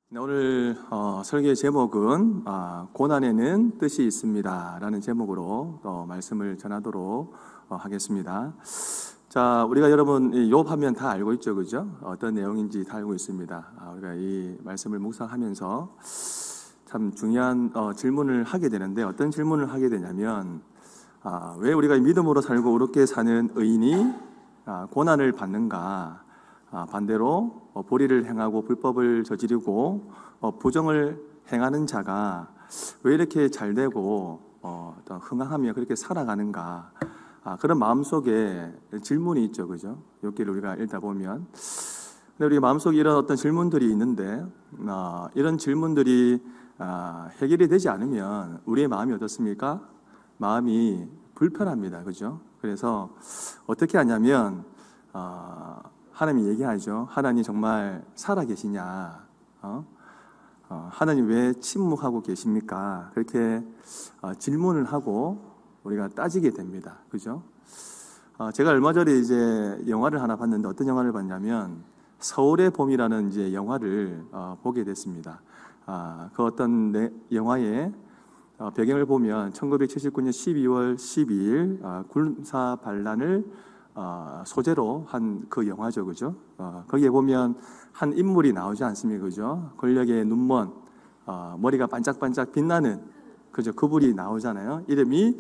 네, 오늘 설계 제목은 고난에는 뜻이 있습니다 라는 제목으로 말씀을 전하도록 하겠습니다. 자, 우리가 여러분 욥 하면 다 알고 있죠, 그죠? 어떤 내용인지 다 알고 있습니다. 우리가 이 말씀을 묵상하면서 참 중요한 질문을 하게 되는데, 어떤 질문을 하게 되냐면 왜 우리가 믿음으로 살고 의롭게 사는 의인이 고난을 받는가? 반대로 불의를 행하고 불법을 저지르고 부정을 행하는 자가 왜 이렇게 잘되고 어떤 흥황하며 그렇게 살아가는가? 그런 마음속에 질문이 있죠, 그죠? 욥기를 우리가 읽다 보면. 근데 우리 마음속에 이런 어떤 질문들이 있는데 이런 질문들이 해결이 되지 않으면 우리의 마음이 어떻습니까? 마음이 불편합니다, 그죠? 그래서 어떻게 하냐면 하나님이 얘기하죠. 하나님 정말 살아계시냐? 하나님 왜 침묵하고 계십니까? 그렇게 질문을 하고 우리가 따지게 됩니다. 그죠? 제가 얼마 전에 이제 영화를 하나 봤는데, 어떤 영화를 봤냐면 서울의 봄이라는 이제 영화를 보게 됐습니다. 그 어떤 영화의 배경을 보면 1979년 12월 12일 군사 반란을 소재로 한 그 영화죠, 그죠? 거기에 보면 한 인물이 나오지 않습니까, 그죠? 권력의 눈먼 머리가 반짝반짝 빛나는, 그죠? 그분이 나오잖아요. 이름이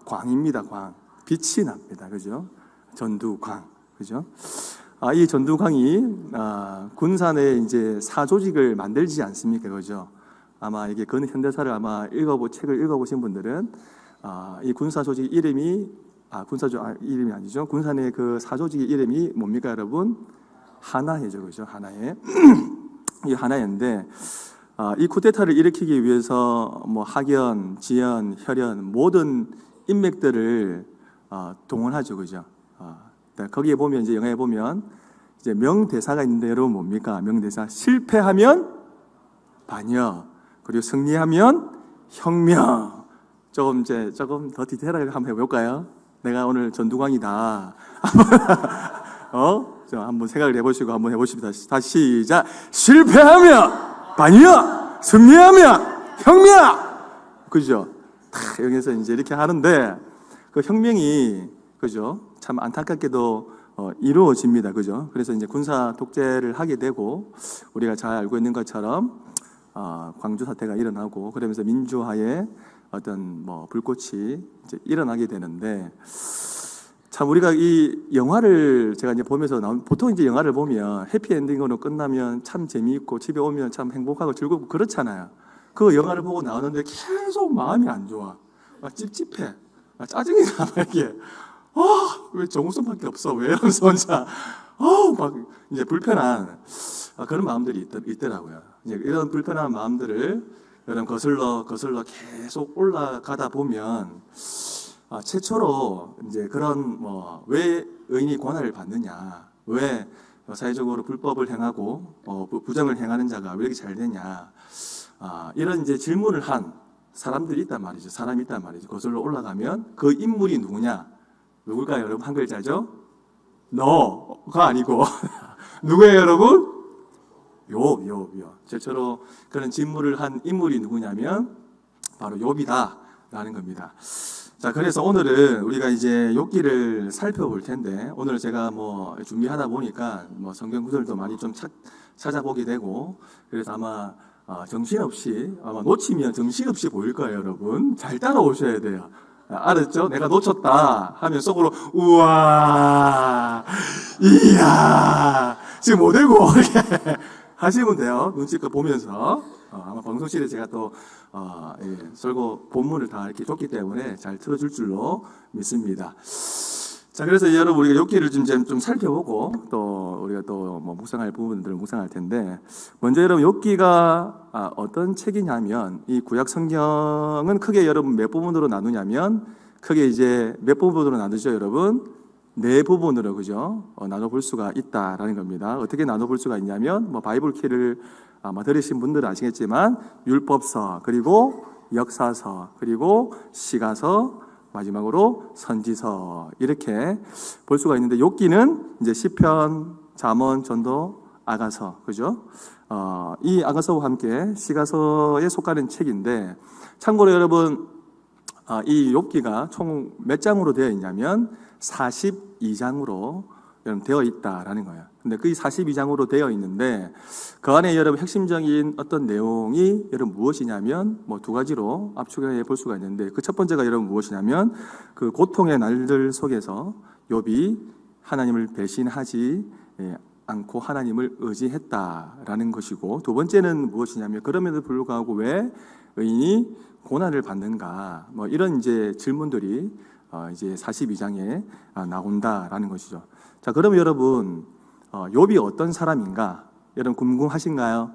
광입니다. 광, 빛이 납니다, 그죠? 전두광, 그죠? 이 전두광이 군사 내 이제 사조직을 만들지 않습니까, 그죠? 아마 이게 근현대사를 아마 책을 읽어보신 분들은 이 군사 조직 이름이 이름이 아니죠. 군사 내 그 사조직의 이름이 뭡니까, 여러분? 하나회죠, 그죠? 하나회. 이 하나회인데, 이 쿠데타를 일으키기 위해서 뭐 학연, 지연, 혈연 모든 인맥들을 동원하죠, 그죠? 거기에 보면 이제 영화에 보면 이제 명대사가 있는데, 여러분 뭡니까? 명대사. 실패하면 반역, 그리고 승리하면 혁명. 조금 더 디테일하게 한번 해볼까요? 내가 오늘 전두광이다. 한번 생각을 해보시고 한번 해보십니다. 다시 시작. 실패하면 반역, 승리하면 혁명. 그죠? 여기서 이제 이렇게 하는데, 그 혁명이, 그죠? 참 안타깝게도 이루어집니다. 그죠? 그래서 이제 군사 독재를 하게 되고, 우리가 잘 알고 있는 것처럼 광주 사태가 일어나고, 그러면서 민주화의 어떤 불꽃이 이제 일어나게 되는데, 참 우리가 이 영화를 제가 이제 보면서 보통 이제 영화를 보면 해피엔딩으로 끝나면 참 재미있고 집에 오면 참 행복하고 즐겁고 그렇잖아요. 그 영화를 보고 나오는데 계속 마음이 안 좋아. 찝찝해. 짜증이 나. 이게 왜 정우성밖에 없어? 왜 이러면서 혼자 막 이제 불편한 그런 마음들이 있더라고요. 이제 이런 불편한 마음들을 여러분 거슬러 계속 올라가다 보면 최초로 이제 그런 왜 의인이 고난을 받느냐, 왜 사회적으로 불법을 행하고 부정을 행하는 자가 왜 이렇게 잘 되냐, 이런 이제 질문을 한 사람들이 있단 말이죠. 사람이 있단 말이죠. 거슬러 올라가면 그 인물이 누굴까요, 여러분? 한 글자죠? 너가 아니고 누구예요, 여러분? 욥. 최초로 그런 질문을 한 인물이 누구냐면 바로 욥이다라는 겁니다. 자, 그래서 오늘은 우리가 이제 욥기를 살펴볼 텐데, 오늘 제가 준비하다 보니까 성경 구절도 많이 좀 찾아보게 되고, 그래서 아마 정신없이, 놓치면 정신없이 보일 거예요, 여러분. 잘 따라오셔야 돼요. 알았죠? 내가 놓쳤다 하면 속으로 우와, 이야, 지금 못 들고 이렇게 하시면 돼요. 눈치껏 보면서. 아마 방송실에 제가 또 설교 본문을 다 이렇게 줬기 때문에 잘 틀어줄 줄로 믿습니다. 자, 그래서 여러분 우리가 욥기를 좀 살펴보고 또 우리가 또 묵상할 부분들을 묵상할 텐데, 먼저 여러분 욥기가 어떤 책이냐면, 이 구약 성경은 크게 여러분 몇 부분으로 나누냐면, 크게 이제 몇 부분으로 나누죠, 여러분? 네 부분으로, 그죠? 나눠볼 수가 있다라는 겁니다. 어떻게 나눠볼 수가 있냐면, 바이블 키를 아마 들으신 분들은 아시겠지만, 율법서, 그리고 역사서, 그리고 시가서, 마지막으로 선지서, 이렇게 볼 수가 있는데, 욥기는 이제 시편, 잠언, 전도, 아가서, 그죠? 이 아가서와 함께 시가서에 속하는 책인데, 참고로 여러분, 이 욥기가 총 몇 장으로 되어 있냐면 42장으로 여러분 되어 있다라는 거예요. 근데 그 42장으로 되어 있는데 그 안에 여러분 핵심적인 어떤 내용이 여러분 무엇이냐면 뭐 두 가지로 압축해 볼 수가 있는데 그 첫 번째가 여러분 무엇이냐면 그 고통의 날들 속에서 욥이 하나님을 배신하지 않고 하나님을 의지했다라는 것이고, 두 번째는 무엇이냐면 그럼에도 불구하고 왜 의인이 고난을 받는가, 뭐 이런 이제 질문들이 이제 42장에 나온다라는 것이죠. 자, 그러면 여러분 욥이 어떤 사람인가 여러분 궁금하신가요?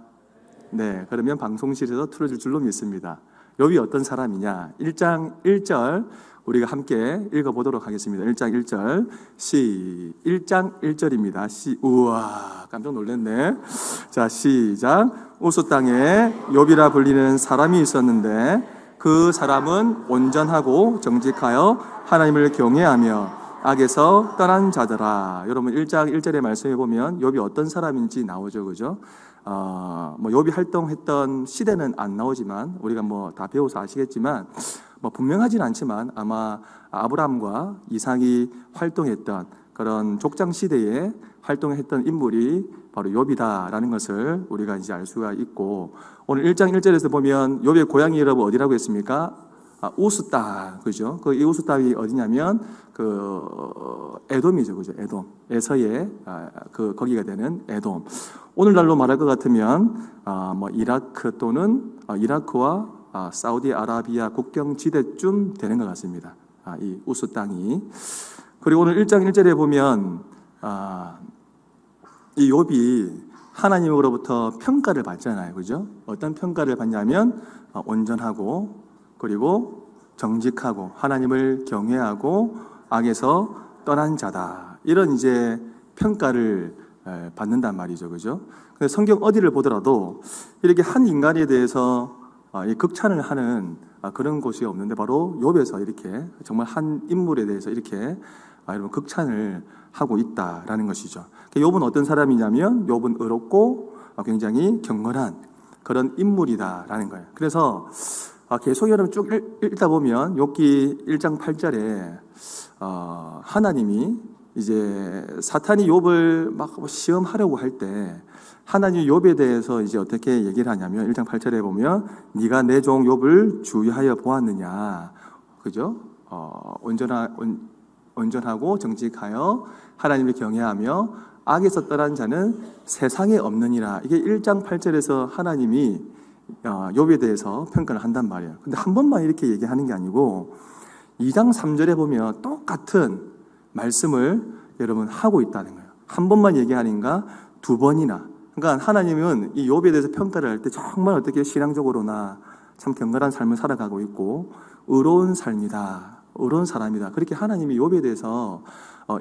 네, 그러면 방송실에서 틀어줄 줄로 믿습니다. 욥이 어떤 사람이냐, 1장 1절 우리가 함께 읽어보도록 하겠습니다. 1장 1절 1장 1절입니다. 우와, 깜짝 놀랐네. 자, 시작. 우스 땅에 욥이라 불리는 사람이 있었는데 그 사람은 온전하고 정직하여 하나님을 경외하며 악에서 떠난 자더라. 여러분 1장 1절의 말씀에 보면 욥이 어떤 사람인지 나오죠, 그죠? 뭐 욥이 활동했던 시대는 안 나오지만 우리가 뭐 다 배워서 아시겠지만 뭐 분명하진 않지만 아마 아브라함과 이삭이 활동했던 그런 족장 시대에 활동했던 인물이 바로 욥이다라는 것을 우리가 이제 알 수가 있고, 오늘 1장 1절에서 보면 욥의 고향이 여러분 어디라고 했습니까? 우스 땅, 그죠? 그 이 우스 땅이 어디냐면 에돔이죠, 그죠? 에돔, 에서의 거기가 되는 에돔. 오늘날로 말할 것 같으면 뭐 이라크 또는 이라크와 사우디아라비아 국경 지대쯤 되는 것 같습니다. 이 우스 땅이. 그리고 오늘 1장 1절에 보면 이 욥이 하나님으로부터 평가를 받잖아요, 그죠? 어떤 평가를 받냐면 온전하고 그리고 정직하고 하나님을 경외하고 악에서 떠난 자다, 이런 이제 평가를 받는단 말이죠, 그죠? 근데 성경 어디를 보더라도 이렇게 한 인간에 대해서 극찬을 하는 그런 곳이 없는데 바로 욥에서 이렇게 정말 한 인물에 대해서 이렇게 여러분 극찬을 하고 있다라는 것이죠. 욥은 어떤 사람이냐면 욥은 의롭고 굉장히 경건한 그런 인물이다라는 거예요. 그래서 계속 여러분 쭉 읽다 보면 욥기 1장 8절에 하나님이 이제 사탄이 욥을 막 시험하려고 할 때 하나님이 욥에 대해서 이제 어떻게 얘기를 하냐면 1장 8절에 보면 네가 내 종 욥을 주의하여 보았느냐, 그죠? 온전하고 정직하여 하나님을 경외하며 악에서 떠난 자는 세상에 없느니라. 이게 1장 8절에서 하나님이 욥에 대해서 평가를 한단 말이에요. 근데 한 번만 이렇게 얘기하는 게 아니고 2장 3절에 보면 똑같은 말씀을 여러분 하고 있다는 거예요. 한 번만 얘기하는가 두 번이나. 그러니까 하나님은 이 욥에 대해서 평가를 할 때 정말 어떻게 신앙적으로나 참 경건한 삶을 살아가고 있고 의로운 삶이다, 의로운 사람이다, 그렇게 하나님이 욥에 대해서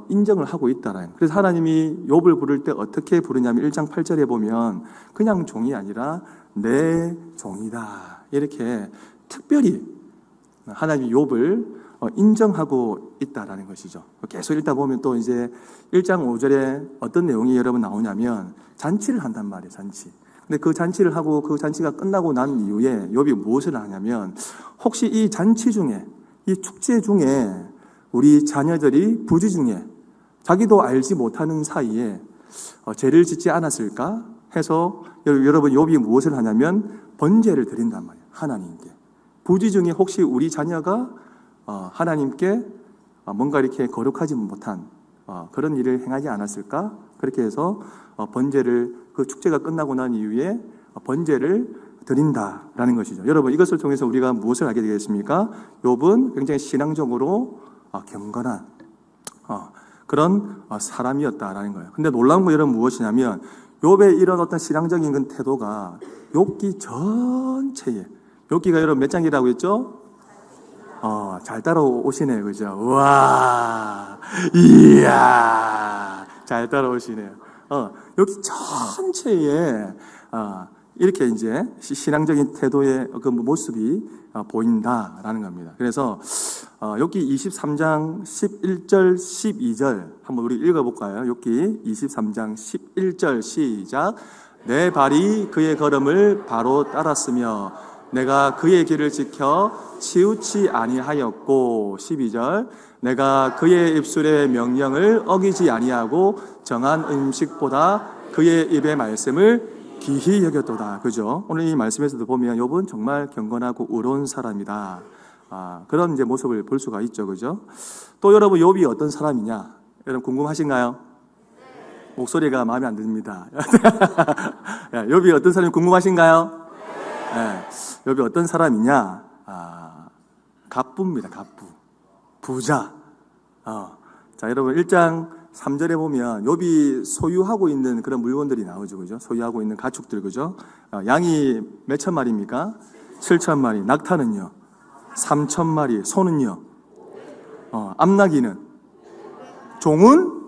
인정을 하고 있다라는 거예요. 그래서 하나님이 욥을 부를 때 어떻게 부르냐면 1장 8절에 보면 그냥 종이 아니라 내 종이다, 이렇게 특별히 하나님이 욥을 인정하고 있다라는 것이죠. 계속 읽다 보면 또 이제 1장 5절에 어떤 내용이 여러분 나오냐면 잔치를 한단 말이에요, 잔치. 근데 그 잔치를 하고 그 잔치가 끝나고 난 이후에 욥이 무엇을 하냐면 혹시 이 잔치 중에, 이 축제 중에 우리 자녀들이 부지 중에 자기도 알지 못하는 사이에 죄를 짓지 않았을까 해서 여러분 욥이 무엇을 하냐면 번제를 드린단 말이에요, 하나님께. 부지 중에 혹시 우리 자녀가 하나님께 뭔가 이렇게 거룩하지 못한 그런 일을 행하지 않았을까? 그렇게 해서 번제를, 그 축제가 끝나고 난 이후에 번제를 드린다라는 것이죠. 여러분, 이것을 통해서 우리가 무엇을 알게 되겠습니까? 욥은 굉장히 신앙적으로 경건한 그런 사람이었다라는 거예요. 근데 놀라운 거 여러분 무엇이냐면 욥의 이런 어떤 신앙적인 태도가 욥기 전체에, 욥기가 여러분 몇 장이라고 했죠? 잘 따라오시네요, 그죠? 우와, 이야, 잘 따라오시네요. 여기 전체에 이렇게 이제 신앙적인 태도의 그 모습이 보인다라는 겁니다. 그래서 욥기 23장 11절 12절 한번 우리 읽어볼까요? 욥기 23장 11절 시작. 내 발이 그의 걸음을 바로 따랐으며 내가 그의 길을 지켜 치우치 아니하였고 12절 내가 그의 입술의 명령을 어기지 아니하고 정한 음식보다 그의 입의 말씀을 기히 여겼도다. 그죠? 오늘 이 말씀에서도 보면 욥은 정말 경건하고 의로운 사람이다. 그런 이제 모습을 볼 수가 있죠. 그죠? 또 여러분 욥이 어떤 사람이냐? 여러분 궁금하신가요? 목소리가 마음에 안 듭니다. 욥이 어떤 사람이 궁금하신가요? 네. 욥이 어떤 사람이냐? 갑부입니다. 갑부. 부자. 자, 여러분 1장 3절에 보면 욥이 소유하고 있는 그런 물건들이 나오죠. 그죠? 소유하고 있는 가축들. 그죠? 양이 몇천 마리입니까? 7천 마리. 낙타는요? 3천 마리. 소는요? 암나귀는? 종은?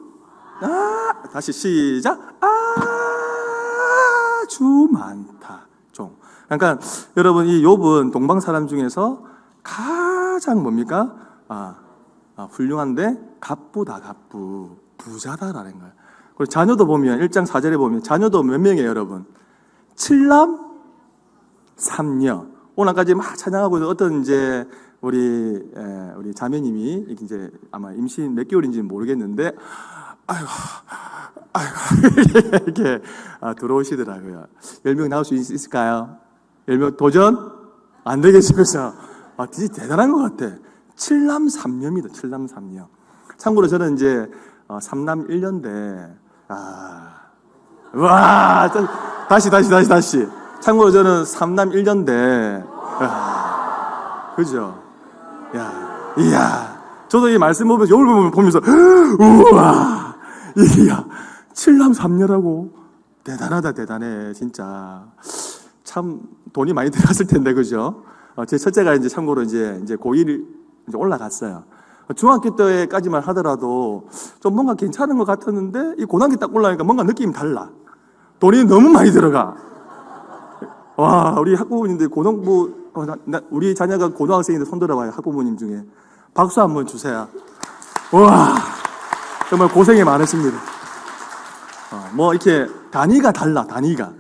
다시 시작. 아주 많다. 종. 그러니까 여러분 이 욥은 동방 사람 중에서 가장 뭡니까? 훌륭한데 갑부다. 갑부. 부자다라는 거예요. 그리고 자녀도 보면 1장 4절에 보면 자녀도 몇 명이에요, 여러분? 7남 3녀. 오늘 아까지 막 찬양하고 있는 어떤 이제 우리 자매님이 이제 아마 임신 몇 개월인지는 모르겠는데 아이고 이렇게 들어오시더라고요. 10명 나올 수 있을까요? 10명 도전? 안 되겠습니다. 진짜 대단한 것 같아. 7남 3녀입니다. 7남 3녀. 참고로 저는 이제 3남 1녀인데 와 다시 참고로 저는 3남 1녀인데 그죠? 이야 저도 이 말씀 보면서 욥을 보면서 우와 이야 7남 3녀라고 대단하다. 대단해 진짜. 참 돈이 많이 들어갔을 텐데 그죠? 제 첫째가 이제 참고로 이제 고1 이제 올라갔어요. 중학교 때까지만 하더라도 좀 뭔가 괜찮은 것 같았는데 이 고등학교 딱 올라가니까 뭔가 느낌이 달라. 돈이 너무 많이 들어가. 와, 우리 학부모님들 우리 자녀가 고등학생인데 손 들어봐요. 학부모님 중에 박수 한번 주세요. 와, 정말 고생이 많으십니다. 뭐 이렇게 단위가 달라. 단위가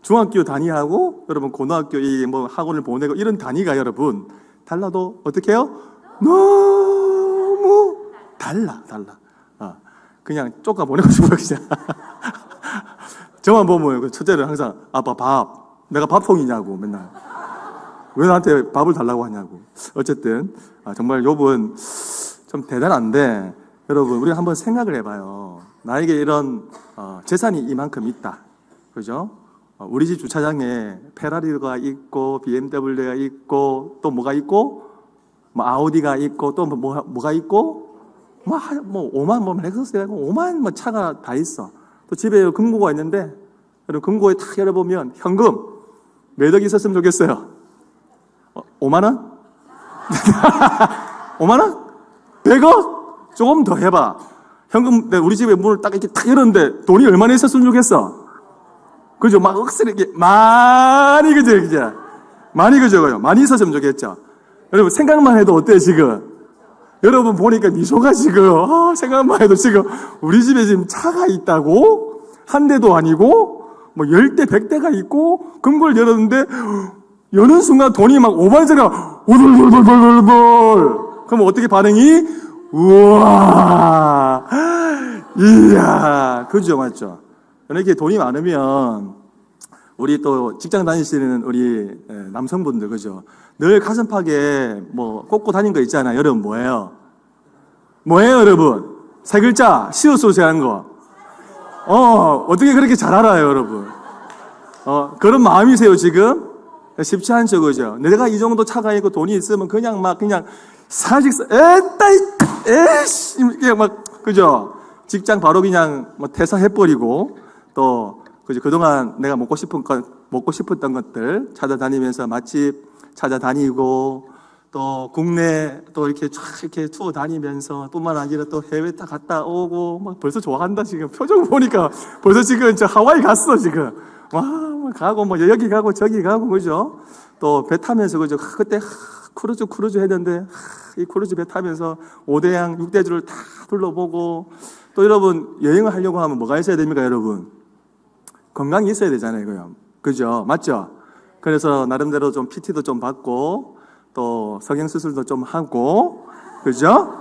중학교 단위하고 여러분 고등학교 이 뭐 학원을 보내고 이런 단위가 여러분 달라도 어떻게 해요? 너무 달라. 그냥 쫓아 보내고 싶어요, 그냥. 저만 보면 첫째는 항상 아빠 밥, 내가 밥통이냐고 맨날. 왜 나한테 밥을 달라고 하냐고. 어쨌든 정말 욥은 좀 대단한데 여러분 우리 한번 생각을 해봐요. 나에게 이런 재산이 이만큼 있다. 그죠? 우리 집 주차장에 페라리가 있고 BMW가 있고 또 뭐가 있고 뭐 아우디가 있고 또 뭐가 있고 뭐 5만 뭐 렉서스가 있고 5만 뭐 차가 다 있어. 또 집에 금고가 있는데 여러분 금고에 탁 열어보면 현금 몇 억 있었으면 좋겠어요? 5만 원? 5만 원? 100억? 조금 더 해봐. 현금 우리 집에 문을 딱 이렇게 탁 열었는데 돈이 얼마나 있었으면 좋겠어? 그죠? 막 억수로 이렇게 많이 그죠? 많이 그죠? 많이 있었으면 좋겠죠? 여러분 생각만 해도 어때요 지금? 여러분 보니까 미소가 지금 생각만 해도 지금 우리 집에 지금 차가 있다고? 한 대도 아니고 뭐 10대 100대가 있고 금고를 열었는데 여는 순간 돈이 막 5만원짜리가 오돌돌돌돌돌 그럼 어떻게 반응이? 우와 이야 그죠 맞죠? 이렇게 돈이 많으면 우리 또 직장 다니시는 우리 남성분들 그죠? 늘 가슴팍에 뭐 꽂고 다닌 거 있잖아요. 여러분 뭐예요? 여러분? 세 글자 시옷소세 하는 거. 어떻게 그렇게 잘 알아요 여러분? 그런 마음이세요 지금? 쉽지 않죠 그죠? 내가 이 정도 차가 있고 돈이 있으면 그냥 사직 에이씨 이렇게 막 그죠? 직장 바로 그냥 뭐 퇴사해버리고 또 그죠? 그동안 내가 먹고 싶었던 것들 찾아다니면서 맛집 찾아다니고 또 국내 또 이렇게 쫙 이렇게 투어 다니면서 뿐만 아니라 또 해외 다 갔다 오고 막 벌써 좋아한다 지금 표정 보니까 벌써 지금 저 하와이 갔어 지금 막 가고, 뭐, 여기 가고, 저기 가고, 그죠? 또 배 타면서, 그죠? 그때 크루즈 했는데, 이 크루즈 배 타면서 5대양, 6대주를 다 둘러보고, 또 여러분, 여행을 하려고 하면 뭐가 있어야 됩니까, 여러분? 건강이 있어야 되잖아요, 그요. 그죠? 맞죠? 그래서 나름대로 좀 PT도 좀 받고, 또 성형수술도 좀 하고, 그죠?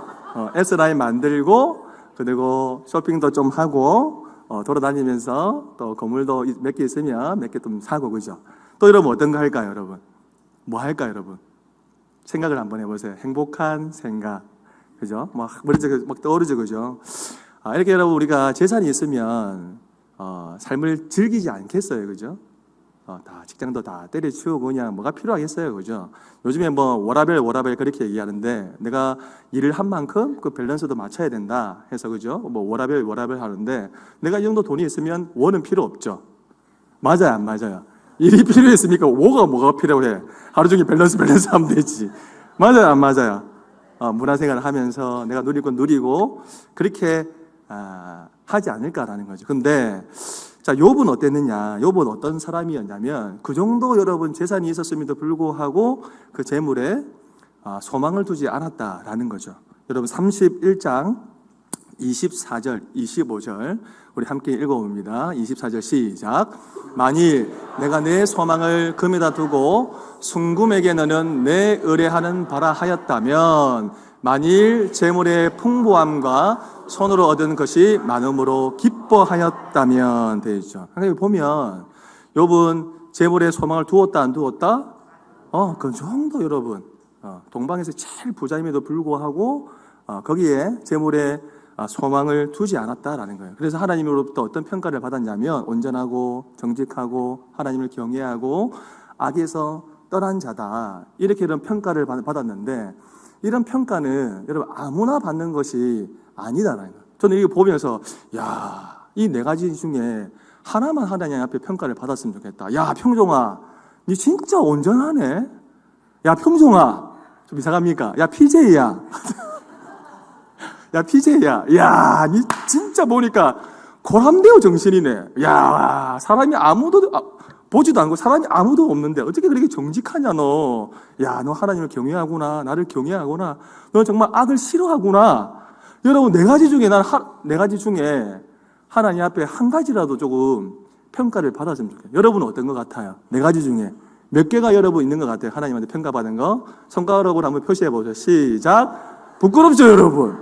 S라인 만들고, 그리고 쇼핑도 좀 하고, 돌아다니면서 또 건물도 몇 개 있으면 몇 개 좀 사고, 그죠? 또 여러분 어떤 거 할까요, 여러분? 뭐 할까요, 여러분? 생각을 한번 해보세요. 행복한 생각. 그죠? 막 머리에 막 떠오르죠, 그죠? 이렇게 여러분 우리가 재산이 있으면, 삶을 즐기지 않겠어요, 그죠? 다 직장도 다 때려치우고 그냥 뭐가 필요하겠어요, 그죠? 요즘에 뭐 워라밸 그렇게 얘기하는데 내가 일을 한 만큼 그 밸런스도 맞춰야 된다 해서, 그죠? 뭐 워라밸 하는데 내가 이 정도 돈이 있으면 워는 필요 없죠. 맞아요, 안 맞아요? 일이 필요했으니까 뭐가 필요해? 하루 종일 밸런스 하면 되지. 맞아요, 안 맞아요? 문화생활을 하면서 내가 누릴 건 누리고 그렇게 하지 않을까라는 거죠. 근데 자, 욥은 어땠느냐? 욥은 어떤 사람이었냐면 그 정도 여러분 재산이 있었음에도 불구하고 그 재물에 소망을 두지 않았다라는 거죠. 여러분 31장 24절, 25절 우리 함께 읽어봅니다. 24절 시작. 만일 내가 내 소망을 금에다 두고 순금에게 너는 내 의뢰하는 바라 하였다면 만일 재물의 풍부함과 손으로 얻은 것이 많음으로 기뻐하였다면 되죠. 그러니까 보면 욥은 재물의 소망을 두었다 안 두었다? 그 정도 여러분 동방에서 제일 부자임에도 불구하고 거기에 재물의 소망을 두지 않았다라는 거예요. 그래서 하나님으로부터 어떤 평가를 받았냐면 온전하고 정직하고 하나님을 경외하고 악에서 떠난 자다 이렇게 이런 평가를 받았는데 이런 평가는 여러분 아무나 받는 것이 아니다라는 거예요. 저는 이거 보면서 이 네 가지 중에 하나만 하나님 앞에 평가를 받았으면 좋겠다. 야 평종아 니 진짜 온전하네. 야 평종아 좀 이상합니까? 야 PJ야 야 PJ야 야 니 진짜 보니까 고람되어 정신이네. 야 사람이 아무도 보지도 않고 사람이 아무도 없는데 어떻게 그렇게 정직하냐 너. 야 너 하나님을 경외하구나. 나를 경외하구나. 너 정말 악을 싫어하구나. 여러분 네 가지 중에 하나님 앞에 한 가지라도 조금 평가를 받았으면 좋겠어요. 여러분은 어떤 것 같아요? 네 가지 중에 몇 개가 여러분 있는 것 같아요? 하나님한테 평가받은 거 손가락으로 한번 표시해 보세요. 시작. 부끄럽죠 여러분?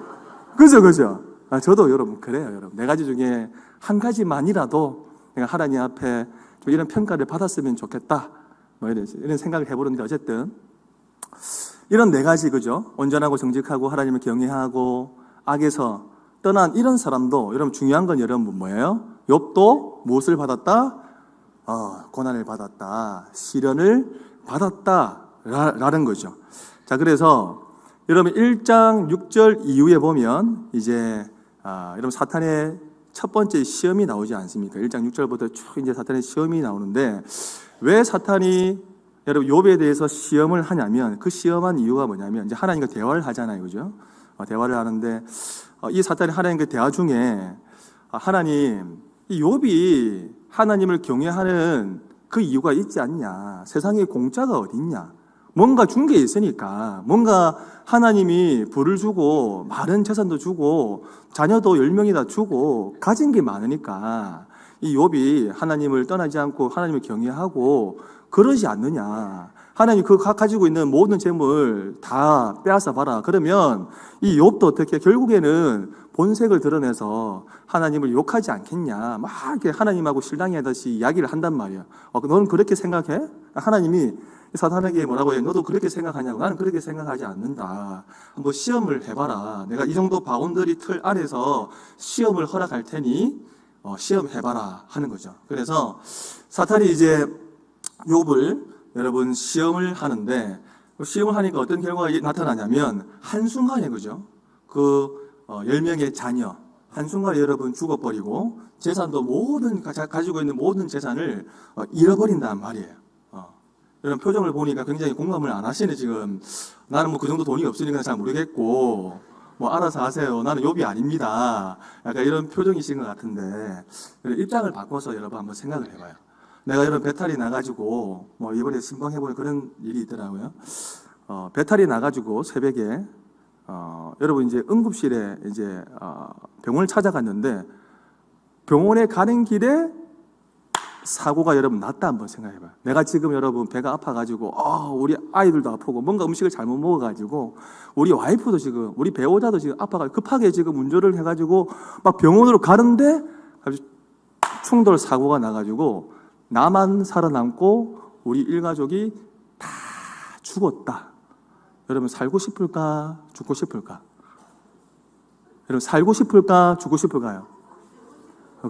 그죠? 저도 여러분 그래요. 여러분 네 가지 중에 한 가지만이라도 내가 하나님 앞에 좀 이런 평가를 받았으면 좋겠다 뭐 이런 생각을 해보는데 어쨌든 이런 네 가지 그죠? 온전하고 정직하고 하나님을 경외하고 악에서 떠난 이런 사람도 여러분 중요한 건 여러분 뭐예요? 욥도 무엇을 받았다? 고난을 받았다. 시련을 받았다라는 거죠. 자, 그래서 여러분 1장 6절 이후에 보면 이제 여러분 사탄의 첫 번째 시험이 나오지 않습니까? 1장 6절부터 쭉 이제 사탄의 시험이 나오는데 왜 사탄이 여러분 욥에 대해서 시험을 하냐면 그 시험한 이유가 뭐냐면 이제 하나님과 대화를 하잖아요, 그죠? 대화를 하는데 이 사탄이 하나님과 대화 중에 하나님, 이 욥이 하나님을 경외하는 그 이유가 있지 않냐? 세상에 공짜가 어디 있냐? 뭔가 준 게 있으니까 뭔가 하나님이 부를 주고 많은 재산도 주고 자녀도 10명이나 주고 가진 게 많으니까 이 욥이 하나님을 떠나지 않고 하나님을 경외하고 그러지 않느냐? 하나님이 그 가지고 있는 모든 재물 다 빼앗아 봐라. 그러면 이 욥도 어떻게 결국에는 본색을 드러내서 하나님을 욕하지 않겠냐? 막 이렇게 하나님하고 실랑이 하듯이 이야기를 한단 말이야. 너는 그렇게 생각해? 하나님이 사탄에게 뭐라고 해? 너도 그렇게 생각하냐고? 나는 그렇게 생각하지 않는다. 한번 시험을 해봐라. 내가 이 정도 바운더리 틀 안에서 시험을 허락할 테니 시험해봐라 하는 거죠. 그래서 사탄이 이제 욥을 여러분 시험을 하는데 시험을 하니까 어떤 결과가 나타나냐면 한순간에 그죠? 그 10명의 자녀 한순간에 여러분 죽어버리고 재산도 가지고 있는 모든 재산을 잃어버린단 말이에요. 여러분 표정을 보니까 굉장히 공감을 안 하시네 지금. 나는 뭐 그 정도 돈이 없으니까 잘 모르겠고 뭐 알아서 하세요. 나는 욥이 아닙니다. 약간 이런 표정이신 것 같은데 입장을 바꿔서 여러분 한번 생각을 해봐요. 내가 이런 배탈이 나가지고 뭐 이번에 신방해보니 그런 일이 있더라고요. 배탈이 나가지고 새벽에 여러분 이제 응급실에 이제 병원을 찾아갔는데 병원에 가는 길에 사고가 여러분 났다 한번 생각해봐요. 내가 지금 여러분 배가 아파가지고 우리 아이들도 아프고 뭔가 음식을 잘못 먹어가지고 우리 와이프도 지금 우리 배우자도 지금 아파가지고 급하게 지금 운전을 해가지고 막 병원으로 가는데 충돌 사고가 나가지고 나만 살아남고 우리 일가족이 다 죽었다. 여러분 살고 싶을까? 죽고 싶을까? 여러분 살고 싶을까? 죽고 싶을까요?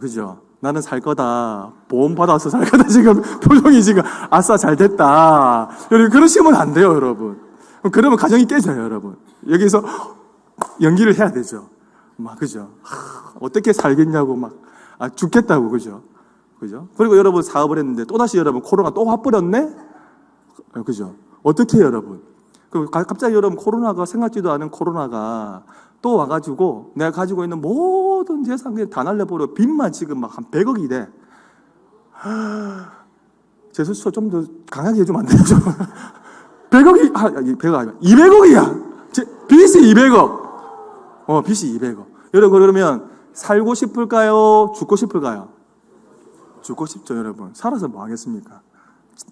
그죠? 나는 살 거다. 보험 받아서 살 거다. 지금 표정이 지금 아싸 잘 됐다. 여러분 그러시면 안 돼요, 여러분. 그러면 가정이 깨져요, 여러분. 여기서 연기를 해야 되죠. 막 그죠? 어떻게 살겠냐고 막 죽겠다고 그죠? 그죠? 그리고 여러분 사업을 했는데 또다시 여러분 코로나 또 와버렸네? 그죠? 어떻게 해요, 여러분? 갑자기 여러분 코로나가 생각지도 않은 코로나가 또 와가지고 내가 가지고 있는 모든 재산 그냥 다 날려버려. 빚만 지금 막 한 100억이 돼. 제수처 좀 더 강하게 해주면 안 되죠? 100억이 100억 아니야 200억이야. 빚이 200억. 빚이 200억. 여러분 그러면 살고 싶을까요? 죽고 싶을까요? 죽고 싶죠, 여러분. 살아서 뭐 하겠습니까?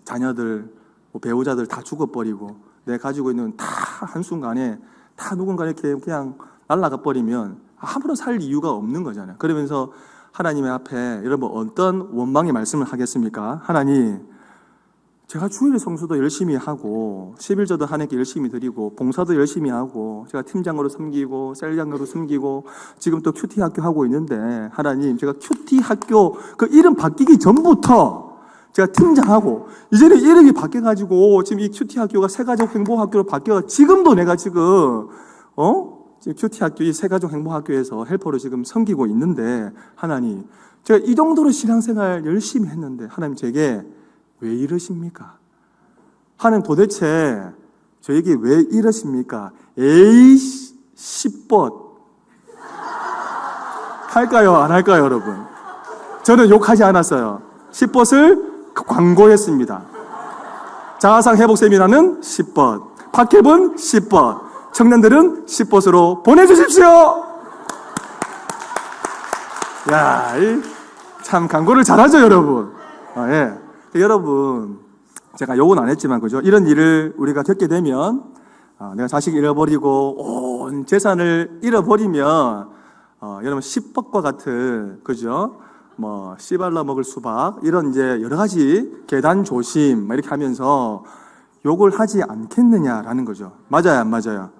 자녀들, 뭐 배우자들 다 죽어버리고 내가 가지고 있는 다 한순간에 다 누군가 이렇게 그냥 날아가 버리면 아무런 살 이유가 없는 거잖아요. 그러면서 하나님의 앞에 여러분 어떤 원망의 말씀을 하겠습니까? 하나님, 제가 주일 성수도 열심히 하고 11조도 하나님께 열심히 드리고 봉사도 열심히 하고 제가 팀장으로 섬기고 셀장으로 섬기고 지금 또 큐티 학교 하고 있는데 하나님, 제가 큐티 학교 그 이름 바뀌기 전부터 제가 팀장하고 이제는 이름이 바뀌어가지고 지금 이 큐티 학교가 새가족 행복학교로 바뀌어 지금도 내가 지금 지금 큐티 학교 이 새가족 행복학교에서 헬퍼로 지금 섬기고 있는데 하나님, 제가 이 정도로 신앙생활 열심히 했는데 하나님 제게 왜 이러십니까? 하나님 도대체 저에게 왜 이러십니까? 에이 10번 할까요? 안 할까요, 여러분? 저는 욕하지 않았어요. 10번을 광고했습니다. 자아상 회복 세미나는 10번, 팟캐브는 10번, 청년들은 10번으로 보내주십시오. 야, 참 광고를 잘하죠, 여러분. 예. 여러분, 제가 욕은 안 했지만, 그죠? 이런 일을 우리가 겪게 되면, 내가 자식 잃어버리고, 온 재산을 잃어버리면, 여러분, 10법과 같은, 그죠? 뭐, 씨발라 먹을 수박, 이런 이제 여러 가지 계단 조심, 이렇게 하면서 욕을 하지 않겠느냐라는 거죠. 맞아요, 안 맞아요?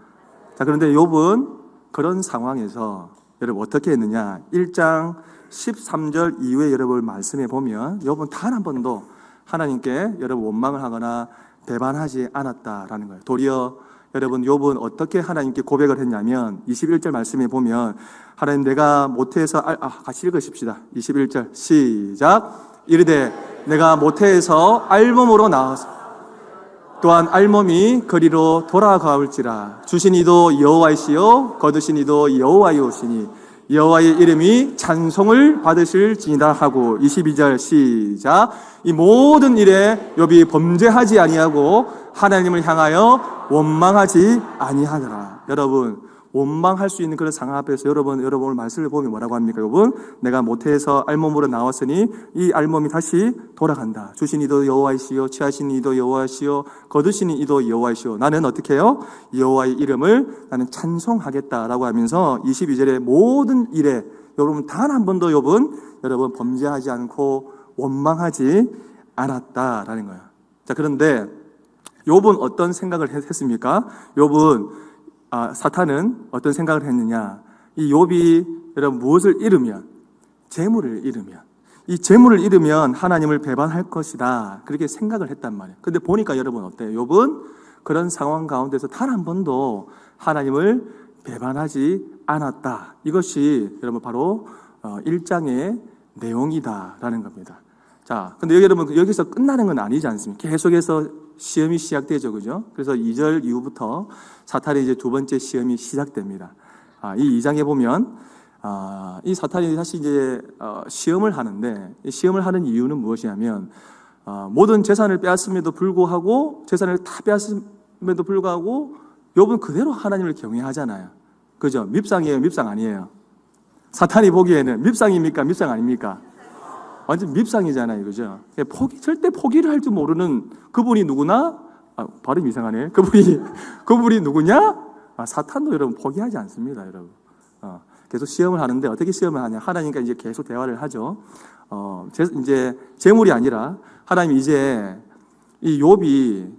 자, 그런데 욥은 그런 상황에서 여러분 어떻게 했느냐? 1장 13절 이후에 여러분 말씀해 보면 욥은 단 한 번도 하나님께 여러분 원망을 하거나 배반하지 않았다라는 거예요. 도리어 여러분 욥은 어떻게 하나님께 고백을 했냐면 21절 말씀에 보면 하나님, 내가 모태에서 같이 읽으십시다. 21절 시작. 이르되 내가 모태에서 알몸으로 나와서 또한 알몸이 거리로 돌아가올지라. 주신 이도 여호와이시요 거두신 이도 여호와이오시니 여호와의 이름이 찬송을 받으실지니라 하고 22절 시작. 이 모든 일에 욥이 범죄하지 아니하고 하나님을 향하여 원망하지 아니하더라. 여러분, 원망할 수 있는 그런 상황 앞에서 여러분 오늘 말씀을 보면 뭐라고 합니까? 여러분, 내가 모태에서 알몸으로 나왔으니 이 알몸이 다시 돌아간다. 주신 이도 여호와이시요 취하신 이도 여호와이시요 거두신 이도 여호와이시요. 나는 어떻게 해요? 여호와의 이름을 나는 찬송하겠다라고 하면서 22절의 모든 일에 여러분 단 한 번도 욥은 여러분 범죄하지 않고 원망하지 않았다라는 거예요. 자, 그런데 욥은 어떤 생각을 했습니까? 욥은 사탄은 어떤 생각을 했느냐? 이 욥이 여러분 무엇을 잃으면, 재물을 잃으면, 이 재물을 잃으면 하나님을 배반할 것이다, 그렇게 생각을 했단 말이에요. 근데 보니까 여러분 어때요? 욥은 그런 상황 가운데서 단 한 번도 하나님을 배반하지 않았다. 이것이 여러분 바로 1장의 내용이다라는 겁니다. 자, 근데 여러분 여기서 끝나는 건 아니지 않습니까? 계속해서 시험이 시작되죠, 그죠? 그래서 2절 이후부터 사탄의 이제 두 번째 시험이 시작됩니다. 이 2장에 보면 이 사탄이 다시 이제 시험을 하는데, 이 시험을 하는 이유는 무엇이냐면 모든 재산을 빼앗음에도 불구하고, 재산을 다 빼앗음에도 불구하고 욥은 그대로 하나님을 경외하잖아요. 그죠? 밉상이에요, 밉상 아니에요? 사탄이 보기에는 밉상입니까, 밉상 아닙니까? 완전 밉상이잖아요, 그죠? 절대 포기를 할 줄 모르는 그분이 누구나, 발음이 이상하네. 그분이 누구냐? 사탄도 여러분 포기하지 않습니다, 여러분. 계속 시험을 하는데 어떻게 시험을 하냐? 하나님과 이제 계속 대화를 하죠. 이제 재물이 아니라 하나님 이제 이 욥이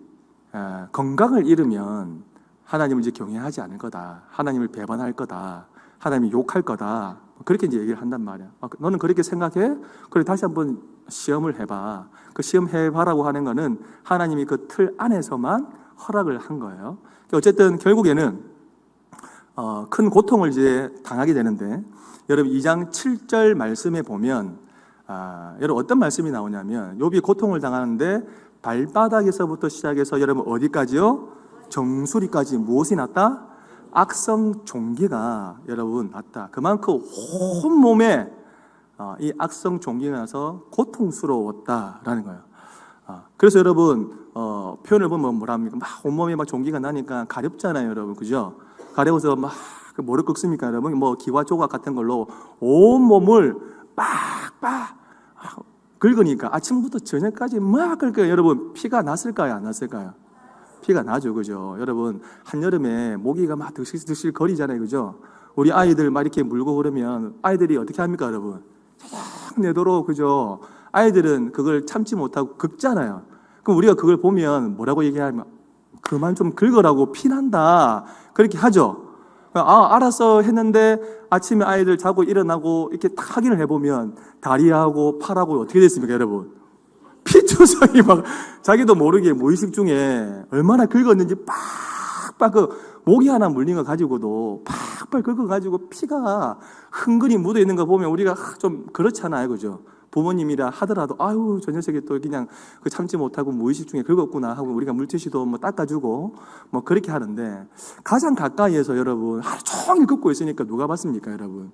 건강을 잃으면 하나님을 이제 경외하지 않을 거다. 하나님을 배반할 거다. 하나님이 욕할 거다. 그렇게 이제 얘기를 한단 말이야. 너는 그렇게 생각해? 그래, 다시 한번 시험을 해봐. 그 시험 해봐라고 하는 거는 하나님이 그 틀 안에서만 허락을 한 거예요. 어쨌든 결국에는 큰 고통을 이제 당하게 되는데, 여러분 2장 7절 말씀에 보면 여러분 어떤 말씀이 나오냐면, 욥이 고통을 당하는데 발바닥에서부터 시작해서 여러분 어디까지요? 정수리까지 무엇이 났다? 악성 종기가 여러분 났다. 그만큼 온몸에 이 악성 종기가 나서 고통스러웠다라는 거예요. 그래서 여러분 표현을 보면 뭐랍니까? 막 온몸에 막 종기가 나니까 가렵잖아요, 여러분, 그죠? 가려워서 막 뭐를 긁습니까, 여러분? 뭐 기와 조각 같은 걸로 온몸을 빡빡 긁으니까 아침부터 저녁까지 막 긁어요. 여러분 피가 났을까요, 안 났을까요? 피가 나죠, 그죠? 여러분 한여름에 모기가 막 드실드실 거리잖아요, 그죠? 우리 아이들 막 이렇게 물고 그러면 아이들이 어떻게 합니까, 여러분? 쫙 내도록, 그죠? 아이들은 그걸 참지 못하고 긁잖아요. 그럼 우리가 그걸 보면 뭐라고 얘기하면, 그만 좀 긁으라고, 피난다, 그렇게 하죠. 알았어 했는데 아침에 아이들 자고 일어나고 이렇게 딱 확인을 해보면 다리하고 팔하고 어떻게 됐습니까, 여러분? 피투성이 막 자기도 모르게 무의식 중에 얼마나 긁었는지 빡빡, 그 모기 하나 물린 거 가지고도 팍팍 긁어가지고 피가 흥건히 묻어 있는 거 보면 우리가 좀 그렇잖아요, 그죠? 부모님이라 하더라도 아유 저 녀석이 또 그냥 그 참지 못하고 무의식 중에 긁었구나 하고 우리가 물티슈도 뭐 닦아주고 뭐 그렇게 하는데, 가장 가까이에서 여러분 하루 종일 긁고 있으니까 누가 봤습니까, 여러분?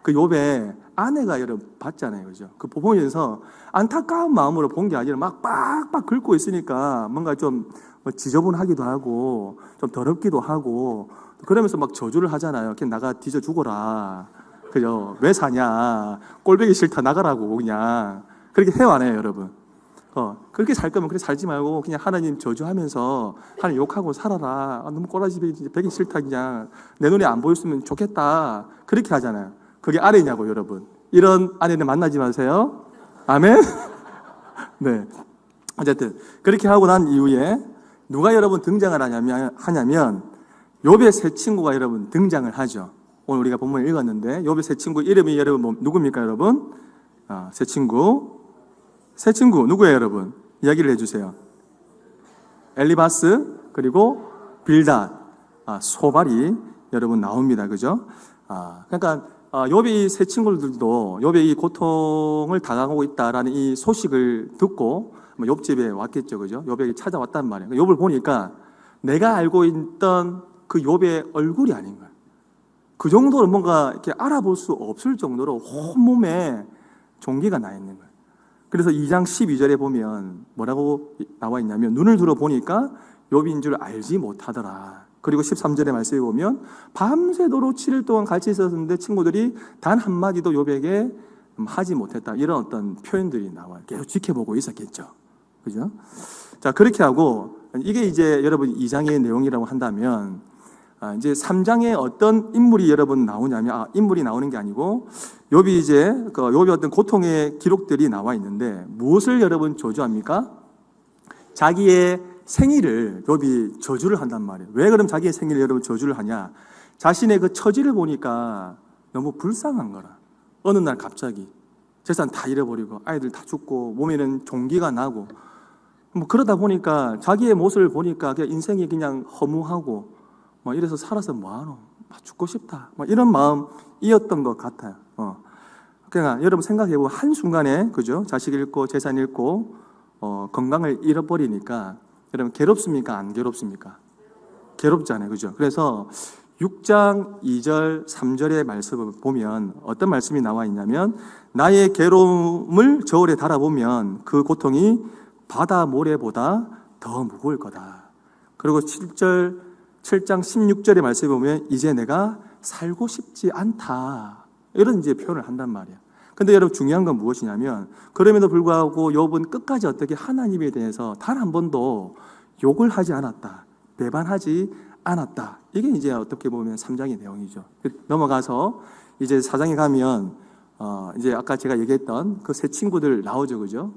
그 욥의 아내가 여러분 봤잖아요, 그죠? 그 보면서 안타까운 마음으로 본 게 아니라 막 빡빡 긁고 있으니까 뭔가 좀 지저분하기도 하고 좀 더럽기도 하고, 그러면서 막 저주를 하잖아요. 그냥 나가 뒤져 죽어라, 그죠? 왜 사냐? 꼴보기 싫다, 나가라고. 그냥 그렇게 해요, 안 해요, 여러분? 그렇게 살 거면 그렇게 살지 말고 그냥 하나님 저주하면서 하나님 욕하고 살아라. 너무 꼬라지 배기 싫다, 그냥 내 눈에 안 보였으면 좋겠다, 그렇게 하잖아요. 그게 아내냐고, 여러분. 이런 아내는 만나지 마세요. 아멘? 네. 어쨌든 그렇게 하고 난 이후에 누가 여러분 등장을 하냐면 욥의 세 친구가 여러분 등장을 하죠. 오늘 우리가 본문을 읽었는데 욥의 세 친구 이름이 여러분 누굽니까, 여러분? 세 친구 누구예요, 여러분? 이야기를 해주세요. 엘리바스, 그리고 빌닷, 소발이 여러분 나옵니다, 그죠? 그러니까 욥의 세 친구들도 욥의 이 고통을 당하고 있다라는 이 소식을 듣고 욥 집에 왔겠죠, 그죠? 욥에게 찾아왔단 말이에요. 욥을 보니까 내가 알고 있던 그 욥의 얼굴이 아닌 거예요. 그 정도로 뭔가 이렇게 알아볼 수 없을 정도로 온몸에 종기가 나 있는 거예요. 그래서 2장 12절에 보면 뭐라고 나와 있냐면, 눈을 들어 보니까 욥인 줄 알지 못하더라. 그리고 13절의 말씀에 보면 밤새도록 7일 동안 같이 있었는데 친구들이 단 한마디도 욥에게 하지 못했다, 이런 어떤 표현들이 나와요. 계속 지켜보고 있었겠죠, 그죠? 자, 그렇게 하고 이게 이제 여러분 2장의 내용이라고 한다면, 이제 3장에 어떤 인물이 여러분 나오냐면, 인물이 나오는 게 아니고 욥이 이제 그 욥의 어떤 고통의 기록들이 나와 있는데, 무엇을 여러분 저주합니까? 자기의 생일을 욥이 저주를 한단 말이에요. 왜 그럼 자기의 생일을 여러분 저주를 하냐? 자신의 그 처지를 보니까 너무 불쌍한 거라. 어느 날 갑자기 재산 다 잃어버리고 아이들 다 죽고 몸에는 종기가 나고 뭐 그러다 보니까 자기의 모습을 보니까 그냥 인생이 그냥 허무하고 뭐 이래서 살아서 뭐하노? 죽고 싶다, 뭐 이런 마음이었던 것 같아요. 그러니까 여러분 생각해보면 한순간에, 그죠? 자식 잃고 재산 잃고 건강을 잃어버리니까 여러분 괴롭습니까, 안 괴롭습니까? 괴롭잖아요, 그죠? 그래서 6장 2절 3절의 말씀을 보면 어떤 말씀이 나와 있냐면, 나의 괴로움을 저울에 달아보면 그 고통이 바다 모래보다 더 무거울 거다. 그리고 7장 16절의 말씀에 보면 이제 내가 살고 싶지 않다. 이런 이제 표현을 한단 말이에요. 근데 여러분 중요한 건 무엇이냐면 그럼에도 불구하고 욥은 끝까지 어떻게 하나님에 대해서 단 한 번도 욕을 하지 않았다. 배반하지 않았다. 이게 이제 어떻게 보면 3장의 내용이죠. 넘어가서 이제 4장에 가면 이제 아까 제가 얘기했던 그 세 친구들 나오죠, 그죠?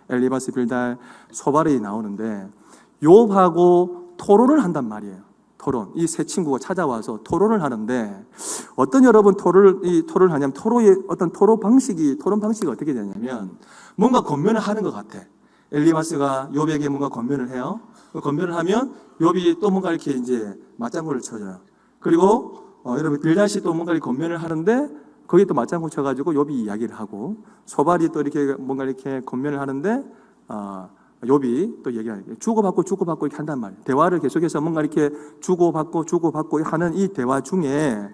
엘리바스, 빌달, 소발이 나오는데 욥하고 토론을 한단 말이에요. 토론. 이 세 친구가 찾아와서 토론을 하는데 어떤 여러분 토론을 하냐면 어떤 토론 방식이 어떻게 되냐면 뭔가 권면을 하는 것 같아. 엘리바스가 욥에게 뭔가 권면을 해요. 그 권면을 하면 욥이 또 뭔가 이렇게 이제 맞장구를 쳐줘요. 그리고 여러분 빌닷이 또 뭔가 이렇게 권면을 하는데 거기에 또 맞장구 쳐가지고 욥이 이야기를 하고 소발이 또 이렇게 뭔가 이렇게 권면을 하는데 욥이 또 얘기하는 주고받고 이렇게 한단 말이에요. 대화를 계속해서 뭔가 이렇게 주고받고 하는 이 대화 중에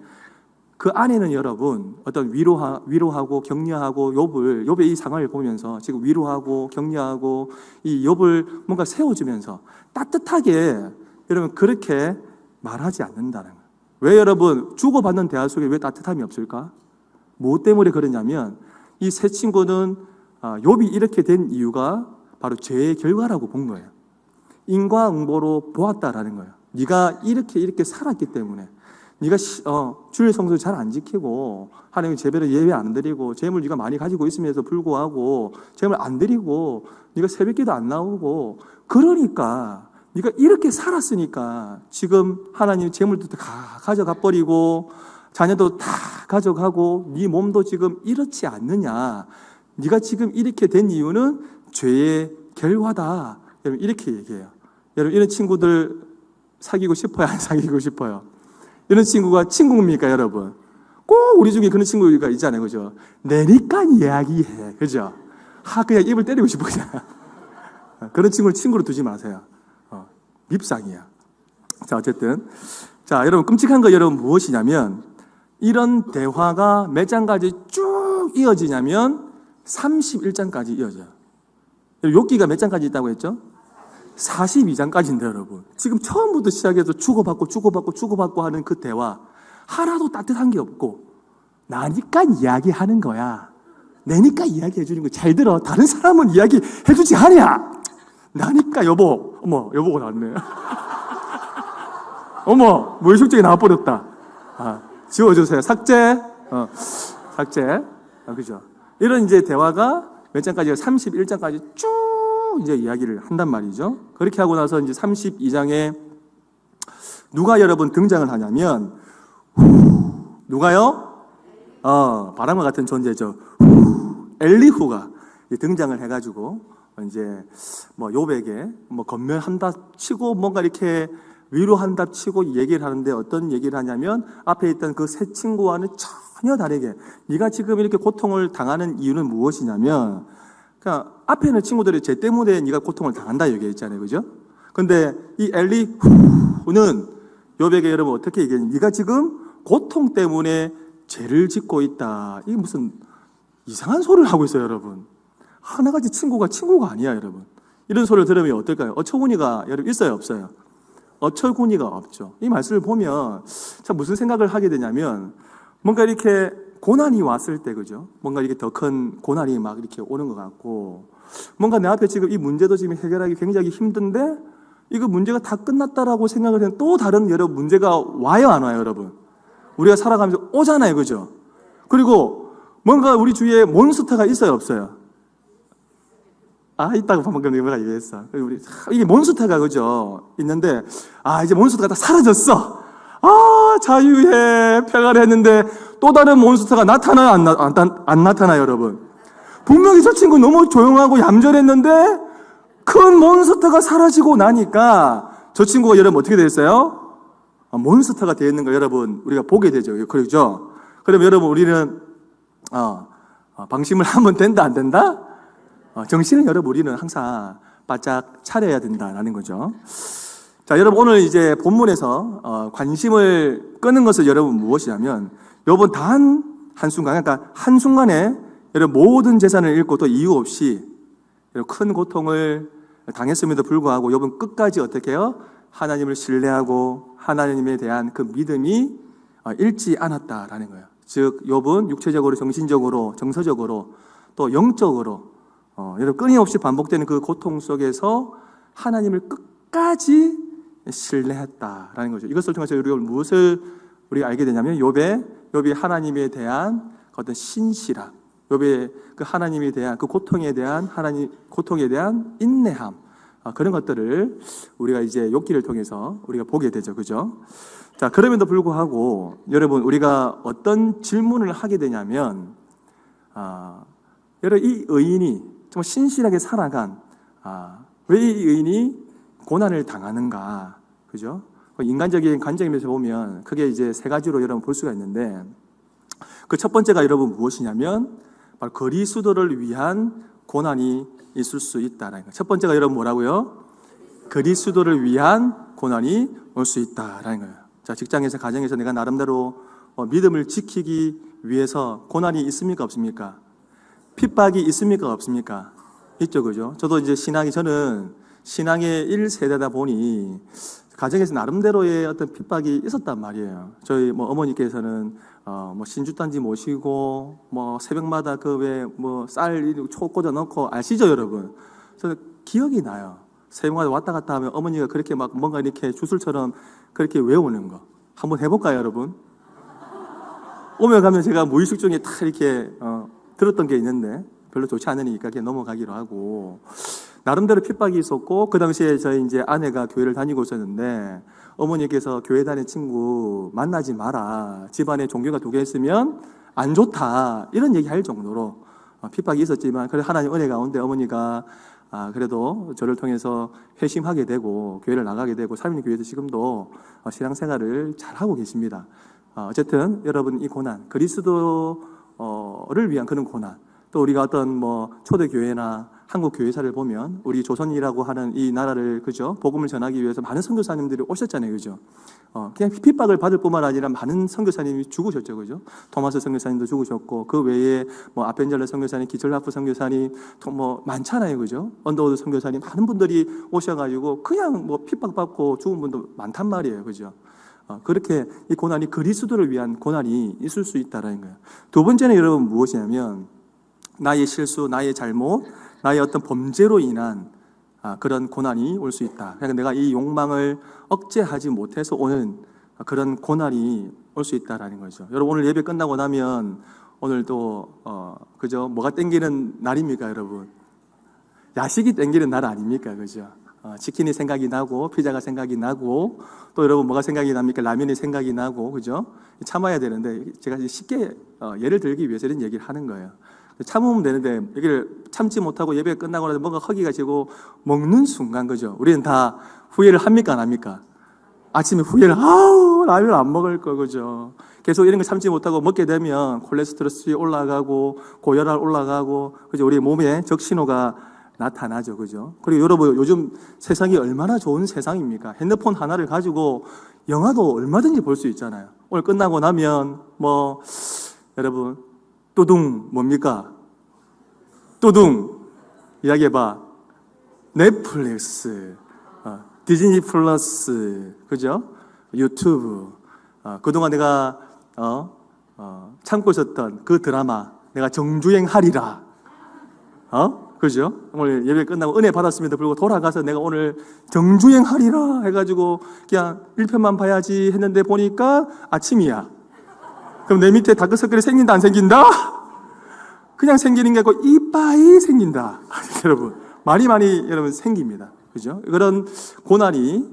그 안에는 여러분 어떤 위로하고 격려하고 욥의 이 상황을 보면서 지금 위로하고 격려하고 이 욥을 뭔가 세워주면서 따뜻하게 여러분 그렇게 말하지 않는다는 거예요. 왜 여러분 주고받는 대화 속에 왜 따뜻함이 없을까? 무엇 때문에 그러냐면 이 세 친구는 욥이 이렇게 된 이유가 바로 죄의 결과라고 본 거예요. 인과응보로 보았다라는 거예요. 네가 이렇게 살았기 때문에 네가 주일 성수 잘 안 지키고 하나님의 제배를 예배 안 드리고 재물 네가 많이 가지고 있음에도 불구하고 재물 안 드리고 네가 새벽기도 안 나오고 그러니까 네가 이렇게 살았으니까 지금 하나님 재물도 다 가져가 버리고 자녀도 다 가져가고 네 몸도 지금 이렇지 않느냐. 네가 지금 이렇게 된 이유는 죄의 결과다. 여러분 이렇게 얘기해요. 여러분 이런 친구들 사귀고 싶어요? 안 사귀고 싶어요? 이런 친구가 친구입니까 여러분? 꼭 우리 중에 그런 친구가 있잖아요. 그죠? 내니까 이야기해. 그죠? 그냥 입을 때리고 싶어 그냥. 그런 친구를 친구로 두지 마세요. 밉상이야. 자 어쨌든 자 여러분 끔찍한 거 여러분 무엇이냐면 이런 대화가 몇 장까지 쭉 이어지냐면 31장까지 이어져요. 욥기가 몇 장까지 있다고 했죠? 42장까지인데 여러분 지금 처음부터 시작해서 주고받고 하는 그 대화 하나도 따뜻한 게 없고 나니까 이야기하는 거야. 내니까 이야기해 주는 거 잘 들어. 다른 사람은 이야기해 주지 않냐. 나니까 여보. 어머 여보가 나왔네. 어머 무의식적에 나와버렸다. 지워주세요. 삭제. 삭제. 그죠? 이런 이제 대화가 몇 장까지 31장까지 쭉 이제 이야기를 한단 말이죠. 그렇게 하고 나서 이제 32장에 누가 여러분 등장을 하냐면 누가요? 바람과 같은 존재죠. 엘리후가 등장을 해가지고 이제 뭐 욥에게 뭐 건면한다 치고 뭔가 이렇게 위로한다 치고 얘기를 하는데 어떤 얘기를 하냐면 앞에 있던 그 세 친구와는 전혀 다르게 네가 지금 이렇게 고통을 당하는 이유는 무엇이냐면 그러니까 앞에 있는 친구들이 죄 때문에 네가 고통을 당한다 얘기했잖아요. 그죠? 근데 이 엘리후는 욥에게 여러분 어떻게 얘기했냐 네가 지금 고통 때문에 죄를 짓고 있다. 이게 무슨 이상한 소리를 하고 있어요 여러분. 하나같이 친구가 아니야 여러분. 이런 소리를 들으면 어떨까요? 어처구니가 여러분 있어요 없어요? 어처구니가 없죠. 이 말씀을 보면 참 무슨 생각을 하게 되냐면 뭔가 이렇게 고난이 왔을 때 그죠? 뭔가 이렇게 더 큰 고난이 막 이렇게 오는 것 같고 뭔가 내 앞에 지금 이 문제도 지금 해결하기 굉장히 힘든데 이거 문제가 다 끝났다라고 생각을 해도 또 다른 여러분 문제가 와요 안 와요 여러분? 우리가 살아가면서 오잖아요 그죠? 그리고 뭔가 우리 주위에 몬스터가 있어요 없어요? 있다고 방금 내가 얘기했어. 이게 몬스터가 그죠? 있는데 이제 몬스터가 다 사라졌어. 자유해 평화를 했는데 또 다른 몬스터가 나타나요 안 나타나요 여러분? 분명히 저 친구 너무 조용하고 얌전했는데 큰 몬스터가 사라지고 나니까 저 친구가 여러분 어떻게 됐어요? 몬스터가 되어 있는 거 여러분 우리가 보게 되죠. 그렇죠? 그럼 여러분 우리는 방심을 하면 된다 안 된다? 정신은 여러분 우리는 항상 바짝 차려야 된다라는 거죠. 자, 여러분 오늘 이제 본문에서 관심을 끄는 것은 여러분 무엇이냐면 여러분 단 한순간 그러니까 한순간에 여러분 모든 재산을 잃고 또 이유 없이 큰 고통을 당했음에도 불구하고 욥은 끝까지 어떻게 해요? 하나님을 신뢰하고 하나님에 대한 그 믿음이 잃지 않았다라는 거예요. 즉 욥은 육체적으로, 정신적으로, 정서적으로 또 영적으로 여러분 끊임없이 반복되는 그 고통 속에서 하나님을 끝까지 신뢰했다라는 거죠. 이것을 통해서 우리가 무엇을 우리가 알게 되냐면 욥이 하나님에 대한 어떤 신실함, 욥의 그 하나님에 대한 그 고통에 대한 인내함, 그런 것들을 우리가 이제 욥기를 통해서 우리가 보게 되죠, 그죠? 자, 그럼에도 불구하고 여러분 우리가 어떤 질문을 하게 되냐면, 여러분 이 의인이 정말 신실하게 살아간 왜 이 의인이 고난을 당하는가, 그죠? 인간적인 관점에서 보면 크게 이제 세 가지로 여러분 볼 수가 있는데, 그 첫 번째가 여러분 무엇이냐면 바로 그리스도를 위한 고난이 있을 수 있다라는 거예요. 첫 번째가 여러분 뭐라고요? 그리스도를 위한 고난이 올 수 있다라는 거예요. 자, 직장에서, 가정에서 내가 나름대로 믿음을 지키기 위해서 고난이 있습니까, 없습니까? 핍박이 있습니까, 없습니까? 있죠, 그죠? 저도 이제 저는 신앙의 1세대다 보니 가정에서 나름대로의 어떤 핍박이 있었단 말이에요. 저희 어머니께서는 신주단지 모시고 새벽마다 그 왜 쌀 초 꽂아 넣고 아시죠, 여러분? 저는 기억이 나요. 새벽마다 왔다 갔다 하면 어머니가 그렇게 막 뭔가 이렇게 주술처럼 그렇게 외우는 거 한번 해볼까요, 여러분? 오며 가면 제가 무의식 중에 딱 이렇게 들었던 게 있는데 별로 좋지 않으니까 그냥 넘어가기로 하고, 나름대로 핍박이 있었고, 그 당시에 저희 이제 아내가 교회를 다니고 있었는데 어머니께서 교회 다니는 친구 만나지 마라, 집안에 종교가 2개 있으면 안 좋다, 이런 얘기 할 정도로 핍박이 있었지만, 그래도 하나님 은혜 가운데 어머니가 그래도 저를 통해서 회심하게 되고 교회를 나가게 되고 살림교회에서 지금도 신앙생활을 잘하고 계십니다. 어쨌든 여러분 이 고난, 그리스도를 위한 그런 고난, 또 우리가 어떤 초대교회나 한국 교회사를 보면 우리 조선이라고 하는 이 나라를, 그죠? 복음을 전하기 위해서 많은 선교사님들이 오셨잖아요, 그죠? 그냥 핍박을 받을 뿐만 아니라 많은 선교사님이 죽으셨죠, 그죠? 토마스 선교사님도 죽으셨고, 그 외에 아펜젤러 선교사님, 기철라프 선교사님, 많잖아요, 그죠? 언더우드 선교사님, 많은 분들이 오셔가지고 그냥 핍박받고 죽은 분도 많단 말이에요, 그죠? 그렇게 이 고난이 그리스도를 위한 고난이 있을 수 있다라는 거예요. 두 번째는 여러분 무엇이냐면, 나의 실수, 나의 잘못, 나의 어떤 범죄로 인한 그런 고난이 올 수 있다. 그러니까 내가 이 욕망을 억제하지 못해서 오는 그런 고난이 올 수 있다라는 거죠. 여러분 오늘 예배 끝나고 나면 오늘 또 그죠? 뭐가 땡기는 날입니까, 여러분? 야식이 땡기는 날 아닙니까, 그죠? 치킨이 생각이 나고 피자가 생각이 나고, 또 여러분 뭐가 생각이 납니까? 라면이 생각이 나고, 그죠? 참아야 되는데 제가 쉽게 예를 들기 위해서 이런 얘기를 하는 거예요. 참으면 되는데 여기를 참지 못하고 예배 끝나고 나서 뭔가 허기가 지고 먹는 순간, 그죠? 우리는 다 후회를 합니까, 안 합니까? 아침에 후회를, 라면 안 먹을 거, 그죠? 계속 이런 거 참지 못하고 먹게 되면 콜레스테롤이 올라가고 고혈압 올라가고, 그죠? 우리 몸에 적신호가 나타나죠, 그죠? 그리고 여러분 요즘 세상이 얼마나 좋은 세상입니까? 핸드폰 하나를 가지고 영화도 얼마든지 볼 수 있잖아요. 오늘 끝나고 나면 여러분 뚜둥 뭡니까? 뚜둥 이야기해봐. 넷플릭스, 디즈니 플러스, 그죠? 유튜브, 그동안 내가 참고 있었던 그 드라마 내가 정주행하리라, 그죠? 오늘 예배 끝나고 은혜 받았음에도 불구하고 돌아가서 내가 오늘 정주행하리라 해가지고 그냥 1편만 봐야지 했는데 보니까 아침이야. 그럼 내 밑에 다크서클이 생긴다, 안 생긴다? 그냥 생기는 게 아니고 이빠이 생긴다. 여러분, 많이 여러분 생깁니다. 그죠? 그런 고난이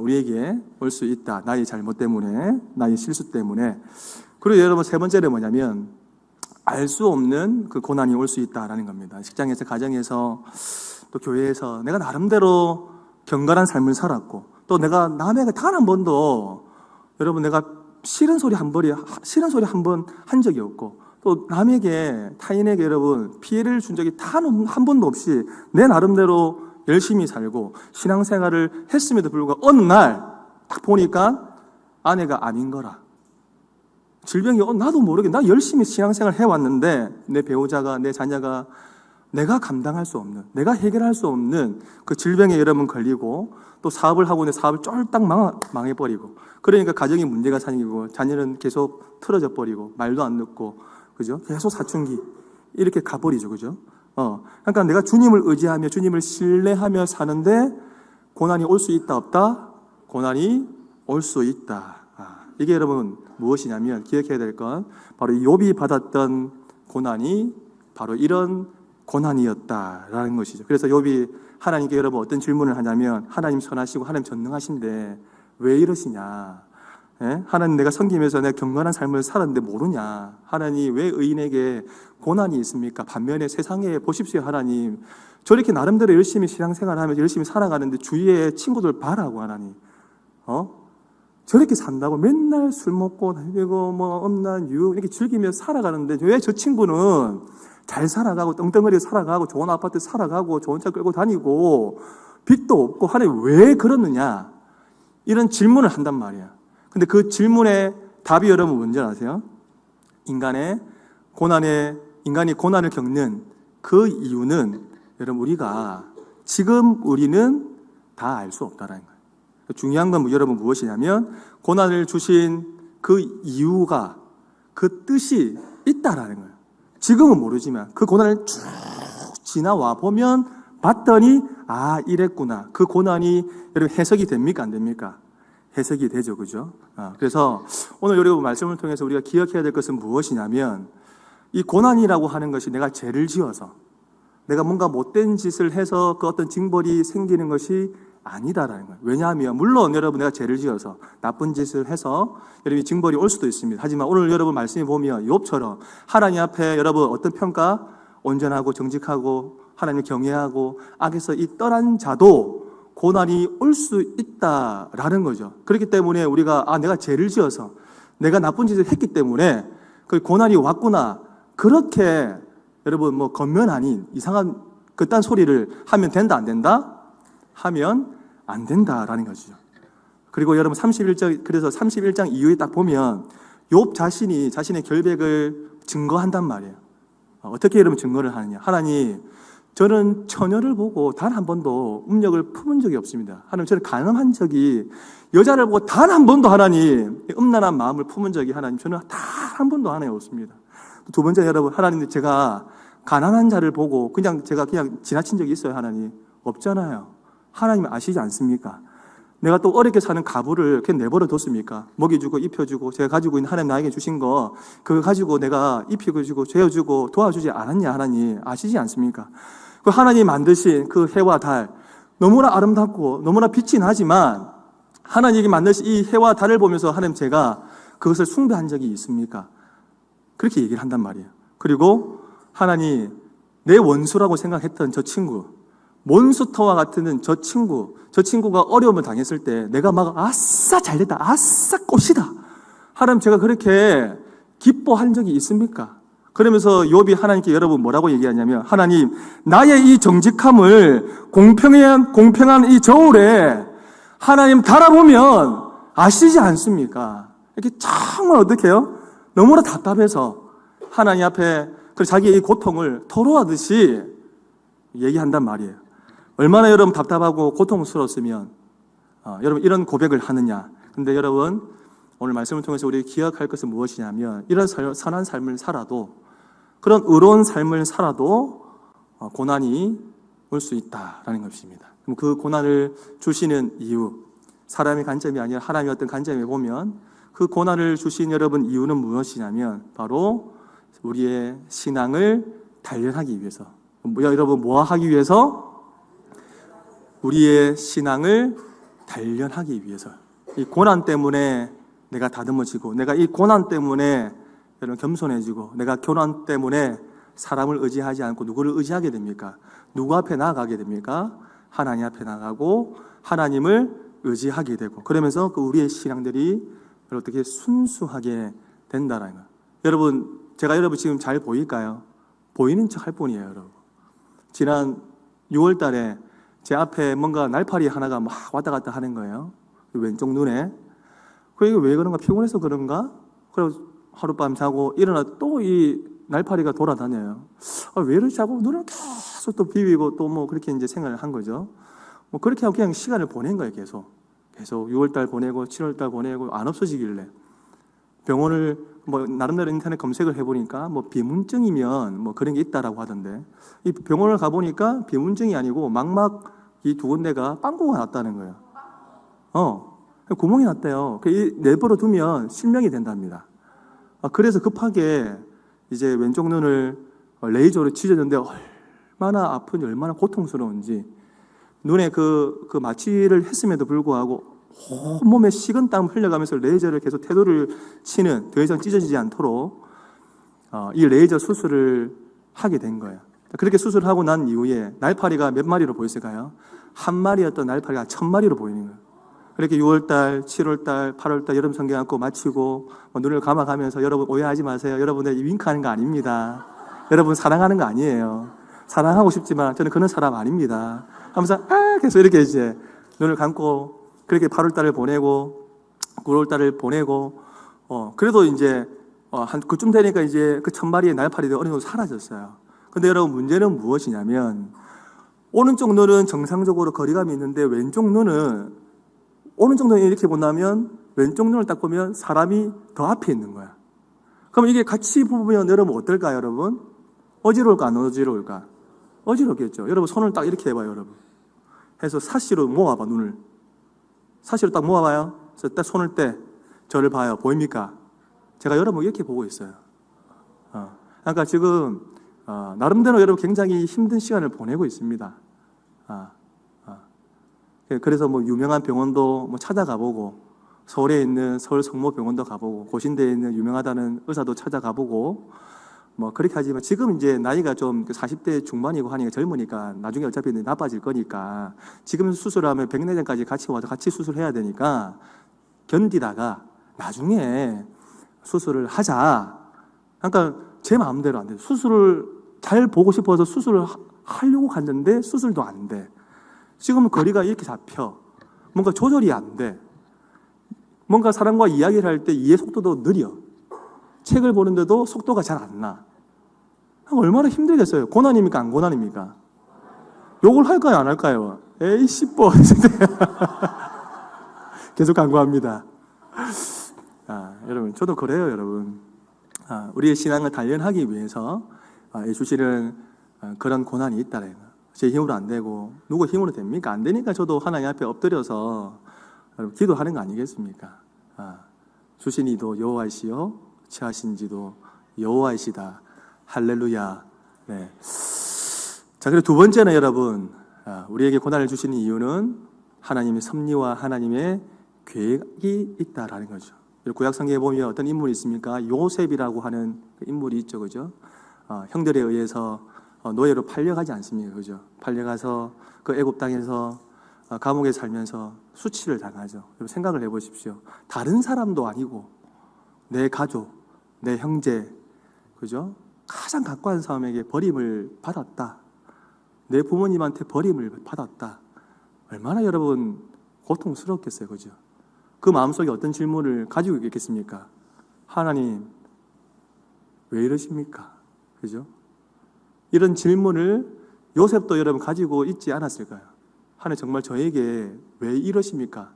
우리에게 올 수 있다. 나의 잘못 때문에, 나의 실수 때문에. 그리고 여러분 세 번째는 뭐냐면, 알 수 없는 그 고난이 올 수 있다라는 겁니다. 직장에서, 가정에서, 또 교회에서 내가 나름대로 경건한 삶을 살았고, 또 내가 남에게 단 한 번도, 여러분 내가 싫은 소리 한 번 한 적이 없고, 또 남에게, 타인에게 여러분 피해를 준 적이 단 한 번도 없이 내 나름대로 열심히 살고 신앙생활을 했음에도 불구하고 어느 날 딱 보니까 아내가 암인 거라. 질병이 나도 모르게 나 열심히 신앙생활 해왔는데 내 배우자가, 내 자녀가 내가 감당할 수 없는, 내가 해결할 수 없는 그 질병에 여러분 걸리고 또 사업을 하고 있는데 사업을 쫄딱 망해버리고, 그러니까 가정에 문제가 생기고 자녀는 계속 틀어져 버리고 말도 안 듣고, 그죠? 계속 사춘기 이렇게 가버리죠, 그죠? 그러니까 내가 주님을 의지하며 주님을 신뢰하며 사는데 고난이 올 수 있다 없다? 고난이 올 수 있다. 이게 여러분 무엇이냐면 기억해야 될 건 바로 욥이 받았던 고난이 바로 이런 고난이었다라는 것이죠. 그래서 욥이 하나님께 여러분 어떤 질문을 하냐면, 하나님 선하시고 하나님 전능하신데 왜 이러시냐? 예? 하나님, 내가 섬기면서 내가 경건한 삶을 살았는데 모르냐? 하나님, 왜 의인에게 고난이 있습니까? 반면에 세상에 보십시오, 하나님, 저렇게 나름대로 열심히 신앙생활하면서 열심히 살아가는데 주위에 친구들 봐라고, 하나님. 저렇게 산다고 맨날 술 먹고 다니고 뭐 음란 유혹 이렇게 즐기며 살아가는데 왜 저 친구는 잘 살아가고 떵떵거리고 살아가고 좋은 아파트 살아가고 좋은 차 끌고 다니고 빚도 없고, 하나님 왜 그러느냐? 이런 질문을 한단 말이야. 근데 그 질문의 답이 여러분 뭔지 아세요? 인간이 고난을 겪는 그 이유는 여러분, 지금 우리는 다 알 수 없다라는 거예요. 중요한 건 여러분 무엇이냐면, 고난을 주신 그 이유가, 그 뜻이 있다라는 거예요. 지금은 모르지만 그 고난을 쭉 지나와 보면 봤더니 이랬구나. 그 고난이 여러분 해석이 됩니까? 안 됩니까? 해석이 되죠, 그죠? 그래서 오늘 여러분 말씀을 통해서 우리가 기억해야 될 것은 무엇이냐면, 이 고난이라고 하는 것이 내가 죄를 지어서, 내가 뭔가 못된 짓을 해서 그 어떤 징벌이 생기는 것이 아니다라는 거예요. 왜냐하면 물론 여러분 내가 죄를 지어서 나쁜 짓을 해서 여러분이 징벌이 올 수도 있습니다. 하지만 오늘 여러분 말씀에 보면 욥처럼 하나님 앞에 여러분 어떤 평가? 온전하고 정직하고 하나님을 경외하고 악에서 이 떠난 자도 고난이 올 수 있다라는 거죠. 그렇기 때문에 우리가 내가 죄를 지어서 내가 나쁜 짓을 했기 때문에 그 고난이 왔구나, 그렇게 여러분 뭐 겉면 아닌 이상한 그딴 소리를 하면 된다 안 된다? 하면 안 된다라는 거죠. 그리고 여러분 31장 이후에 딱 보면 욥 자신이 자신의 결백을 증거한단 말이에요. 어떻게 여러분 증거를 하느냐? 하나님, 저는 처녀를 보고 단 한 번도 음욕을 품은 적이 없습니다. 하나님, 저는 간음한 적이, 여자를 보고 단 한 번도 하나님 음란한 마음을 품은 적이 하나님 저는 단 한 번도 하나님 없습니다. 두 번째, 여러분, 하나님, 제가 가난한 자를 보고 제가 그냥 지나친 적이 있어요? 하나님, 없잖아요. 하나님 아시지 않습니까? 내가 또 어렵게 사는 가부를 그냥 내버려 뒀습니까? 먹여주고 입혀주고 제가 가지고 있는 하나님 나에게 주신 거 그거 가지고 내가 입히고 재워주고 도와주지 않았냐? 하나님 아시지 않습니까? 그 하나님 만드신 그 해와 달 너무나 아름답고 너무나 빛이 나지만, 하나님이 만드신 이 해와 달을 보면서 하나님, 제가 그것을 숭배한 적이 있습니까? 그렇게 얘기를 한단 말이에요. 그리고 하나님, 내 원수라고 생각했던 저 친구, 몬스터와 같은 저 친구가 어려움을 당했을 때 내가 막 아싸 잘됐다, 아싸 꽃이다, 하나님 제가 그렇게 기뻐한 적이 있습니까? 그러면서 욥이 하나님께 여러분 뭐라고 얘기하냐면, 하나님, 나의 이 정직함을 공평한 이 저울에 하나님 달아보면 아시지 않습니까? 이렇게 정말 어떻게 해요? 너무나 답답해서 하나님 앞에 자기의 이 고통을 토로하듯이 얘기한단 말이에요. 얼마나 여러분 답답하고 고통스러웠으면 여러분 이런 고백을 하느냐. 근데 여러분 오늘 말씀을 통해서 우리 기억할 것은 무엇이냐면, 이런 선한 삶을 살아도, 그런 의로운 삶을 살아도 고난이 올 수 있다라는 것입니다. 그럼 그 고난을 주시는 이유, 사람의 관점이 아니라 하나님의 어떤 관점에 보면 그 고난을 주신 여러분 이유는 무엇이냐면, 바로 우리의 신앙을 단련하기 위해서. 여러분 뭐 하기 위해서? 우리의 신앙을 단련하기 위해서. 이 고난 때문에 내가 다듬어지고, 내가 이 고난 때문에 여러분 겸손해지고, 내가 고난 때문에 사람을 의지하지 않고 누구를 의지하게 됩니까? 누구 앞에 나아가게 됩니까? 하나님 앞에 나가고 하나님을 의지하게 되고, 그러면서 그 우리의 신앙들이 어떻게 순수하게 된다는 거예요. 여러분, 제가 여러분 지금 잘 보일까요? 보이는 척 할 뿐이에요, 여러분. 지난 6월 달에 제 앞에 뭔가 날파리 하나가 막 왔다 갔다 하는 거예요. 왼쪽 눈에. 그게 왜 그런가? 피곤해서 그런가? 그래서 하룻밤 자고 일어나 또 이 날파리가 돌아다녀요. 왜 이러지 하고 눈을 계속 또 비비고 또 뭐 그렇게 이제 생각을 한 거죠. 뭐 그렇게 하고 그냥 시간을 보낸 거예요. 계속 6월달 보내고 7월달 보내고 안 없어지길래 병원을 뭐 나름대로 인터넷 검색을 해보니까 뭐 비문증이면 뭐 그런 게 있다라고 하던데, 이 병원을 가보니까 비문증이 아니고 망막 이 두 군데가 빵꾸가 났다는 거예요. 구멍이 났대요. 이 내버려 두면 실명이 된답니다. 그래서 급하게 이제 왼쪽 눈을 레이저로 찢었는데 얼마나 아픈지 얼마나 고통스러운지, 눈에 그 마취를 했음에도 불구하고 온몸에 식은땀 흘려가면서 레이저를 계속 태도를 치는, 더 이상 찢어지지 않도록 이 레이저 수술을 하게 된 거예요. 그렇게 수술하고 난 이후에 날파리가 몇 마리로 보였을까요? 한 마리였던 날파리가 1000마리로 보이는 거예요. 그렇게 6월달, 7월달, 8월달 여름 성경 안고 마치고 눈을 감아가면서, 여러분 오해하지 마세요. 여러분들 윙크하는 거 아닙니다. 여러분 사랑하는 거 아니에요. 사랑하고 싶지만 저는 그런 사람 아닙니다 하면서 계속 이렇게 이제 눈을 감고 그렇게 8월달을 보내고 9월달을 보내고 그래도 이제 한 그쯤 되니까 이제 그 1000마리의 날파리들이 어느 정도 사라졌어요. 근데 여러분 문제는 무엇이냐면, 오른쪽 눈은 정상적으로 거리감이 있는데 왼쪽 눈은, 오른쪽 눈을 이렇게 본다면 왼쪽 눈을 딱 보면 사람이 더 앞에 있는 거야. 그럼 이게 같이 보면 여러분 어떨까요? 여러분 어지러울까 안 어지러울까? 어지럽겠죠. 여러분 손을 딱 이렇게 해봐요. 여러분 해서 사시로 모아봐. 눈을 사시로 딱 모아봐요. 그래서 딱 손을 떼 저를 봐요. 보입니까? 제가 여러분 이렇게 보고 있어요. 그러니까 지금 나름대로 여러분 굉장히 힘든 시간을 보내고 있습니다. 그래서 뭐 유명한 병원도 뭐 찾아가보고, 서울에 있는 서울 성모병원도 가보고, 고신대에 있는 유명하다는 의사도 찾아가보고, 뭐 그렇게 하지만 지금 이제 나이가 좀 40대 중반이고 하니까 젊으니까 나중에 어차피 나빠질 거니까 지금 수술하면 백내장까지 같이 와서 같이 수술해야 되니까 견디다가 나중에 수술을 하자. 그러니까 제 마음대로 안 돼요. 수술을 잘 보고 싶어서 수술을 하려고 갔는데 수술도 안 돼. 지금은 거리가 이렇게 잡혀. 뭔가 조절이 안 돼. 뭔가 사람과 이야기를 할 때 이해 속도도 느려. 책을 보는데도 속도가 잘 안 나. 얼마나 힘들겠어요. 고난입니까? 안 고난입니까? 욕을 할까요? 안 할까요? 에이씨, 뭐. 계속 강구합니다. 여러분, 저도 그래요, 여러분. 우리의 신앙을 단련하기 위해서 주시는 그런 고난이 있다는 거예요. 제 힘으로 안 되고, 누구 힘으로 됩니까? 안 되니까 저도 하나님 앞에 엎드려서 기도하는 거 아니겠습니까? 주신 이도 여호와이시요, 취하신 지도 여호와이시다. 할렐루야. 네. 자, 그리고 두 번째는 여러분, 우리에게 고난을 주시는 이유는 하나님의 섭리와 하나님의 계획이 있다라는 거죠. 구약 성경에 보면 어떤 인물이 있습니까? 요셉이라고 하는 인물이 있죠, 그죠? 형들에 의해서 노예로 팔려가지 않습니까, 그죠? 팔려가서 그 애굽 땅에서 감옥에 살면서 수치를 당하죠. 여러분 생각을 해보십시오. 다른 사람도 아니고 내 가족, 내 형제, 그죠? 가장 가까운 사람에게 버림을 받았다. 내 부모님한테 버림을 받았다. 얼마나 여러분 고통스럽겠어요, 그죠? 그 마음속에 어떤 질문을 가지고 있겠습니까? 하나님, 왜 이러십니까? 그죠? 이런 질문을 요셉도 여러분 가지고 있지 않았을까요? 하나님 정말 저에게 왜 이러십니까?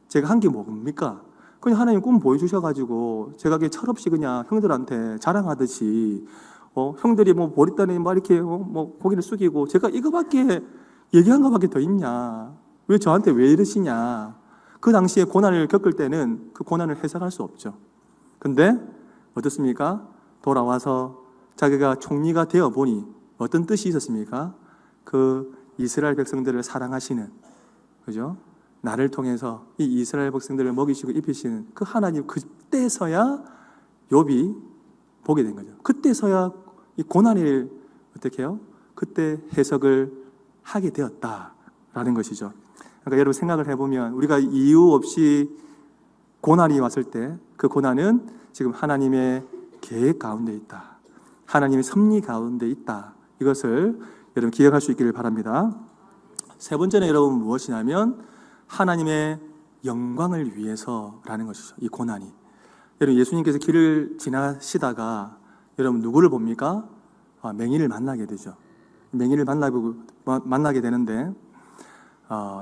제가 한 게 뭡니까? 그냥 하나님 꿈 보여주셔가지고 제가 그냥 철없이 그냥 형들한테 자랑하듯이 형들이 뭐 보리단에 막 이렇게 뭐 고개를 숙이고 제가 이거밖에 얘기한 거밖에 더 있냐? 왜 저한테 왜 이러시냐? 그 당시에 고난을 겪을 때는 그 고난을 해석할 수 없죠. 근데 어떻습니까? 돌아와서 자기가 총리가 되어 보니 어떤 뜻이 있었습니까? 그 이스라엘 백성들을 사랑하시는, 그죠? 나를 통해서 이 이스라엘 백성들을 먹이시고 입히시는 그 하나님, 그때서야 욥이 보게 된 거죠. 그때서야 이 고난을 어떻게 해요? 그때 해석을 하게 되었다라는 것이죠. 그러니까 여러분 생각을 해보면 우리가 이유 없이 고난이 왔을 때 그 고난은 지금 하나님의 계획 가운데 있다. 하나님의 섭리 가운데 있다. 이것을 여러분 기억할 수 있기를 바랍니다. 세 번째는 여러분 무엇이냐면 하나님의 영광을 위해서라는 것이죠. 이 고난이. 여러분 예수님께서 길을 지나시다가 여러분 누구를 봅니까? 맹인을 만나게 되죠. 맹인을 만나게 되는데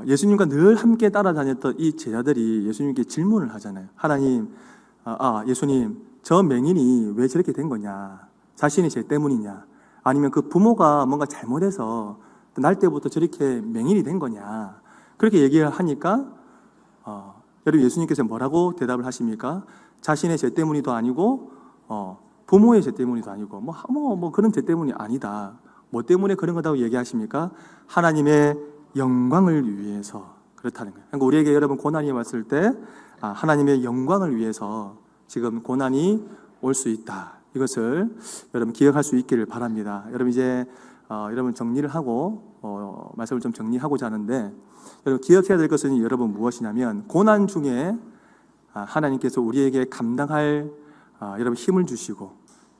예수님과 늘 함께 따라다녔던 이 제자들이 예수님께 질문을 하잖아요. 하나님, 예수님, 저 맹인이 왜 저렇게 된 거냐? 자신이 죄 때문이냐? 아니면 그 부모가 뭔가 잘못해서 날 때부터 저렇게 맹인이 된 거냐? 그렇게 얘기를 하니까 여러분 예수님께서 뭐라고 대답을 하십니까? 자신의 죄 때문이도 아니고 부모의 죄 때문이도 아니고 뭐 그런 죄 때문이 아니다. 뭐 때문에 그런 거다고 얘기하십니까? 하나님의 영광을 위해서 그렇다는 거예요. 그러니까 우리에게 여러분 고난이 왔을 때 하나님의 영광을 위해서 지금 고난이 올 수 있다. 이것을 여러분 기억할 수 있기를 바랍니다. 여러분 이제 여러분 정리를 하고 말씀을 좀 정리하고자 하는데 여러분 기억해야 될 것은 여러분 무엇이냐면 고난 중에 하나님께서 우리에게 감당할 여러분 힘을 주시고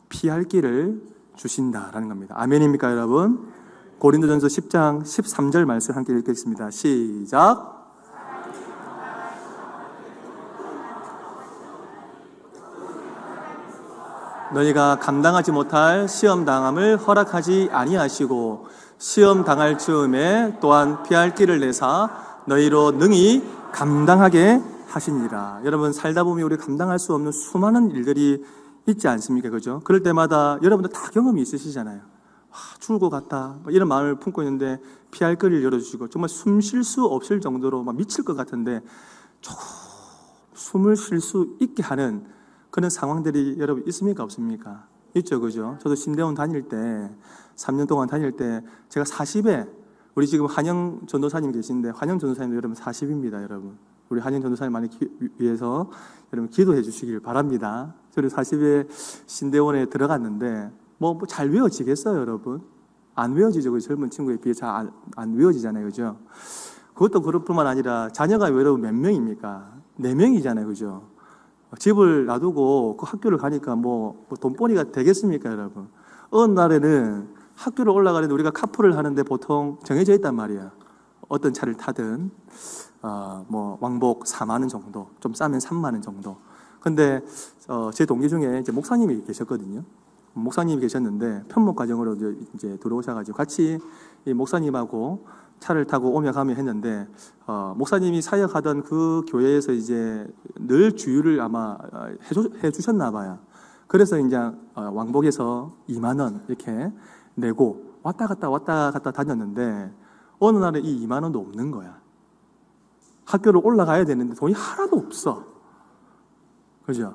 피할 길을 주신다라는 겁니다. 아멘입니까 여러분? 고린도전서 10장 13절 말씀 함께 읽겠습니다. 시작. 너희가 감당하지 못할 시험 당함을 허락하지 아니하시고 시험 당할 즈음에 또한 피할 길을 내사 너희로 능히 감당하게 하시니라. 여러분 살다 보면 우리 감당할 수 없는 수많은 일들이 있지 않습니까? 그죠? 그럴 때마다 여러분들 다 경험이 있으시잖아요. 죽을 것 같다 이런 마음을 품고 있는데 피할 길을 열어주시고 정말 숨 쉴 수 없을 정도로 막 미칠 것 같은데 조금 숨을 쉴 수 있게 하는 그런 상황들이 여러분 있습니까? 없습니까? 있죠, 그죠? 저도 신대원 다닐 때 3년 동안 다닐 때 제가 40에 우리 지금 한영 전도사님 계신데 한영 전도사님도 여러분 40입니다. 여러분 우리 한영 전도사님 많이 위해서 여러분 기도해 주시길 바랍니다. 저는 40에 신대원에 들어갔는데 뭐 잘 외워지겠어요, 여러분? 안 외워지죠. 그 젊은 친구에 비해 잘 안 외워지잖아요, 그죠? 그것도 그럴 뿐만 아니라 자녀가 여러분 몇 명입니까? 4명이잖아요, 그죠? 집을 놔두고 그 학교를 가니까 뭐 돈벌이가 되겠습니까, 여러분? 어느 날에는 학교를 올라가는데 우리가 카풀을 하는데 보통 정해져 있단 말이야. 어떤 차를 타든 뭐 왕복 4만 원 정도, 좀 싸면 3만 원 정도. 근데 제 동기 중에 이제 목사님이 계셨거든요. 목사님이 계셨는데 편목 과정으로 이제 들어오셔가지고 같이 이 목사님하고 차를 타고 오며 가며 했는데 목사님이 사역하던 그 교회에서 이제 늘 주유를 아마 해주셨나 봐요. 그래서 이제 왕복에서 2만 원 이렇게 내고 왔다 갔다 다녔는데 어느 날에 이 2만 원도 없는 거야. 학교를 올라가야 되는데 돈이 하나도 없어. 그죠?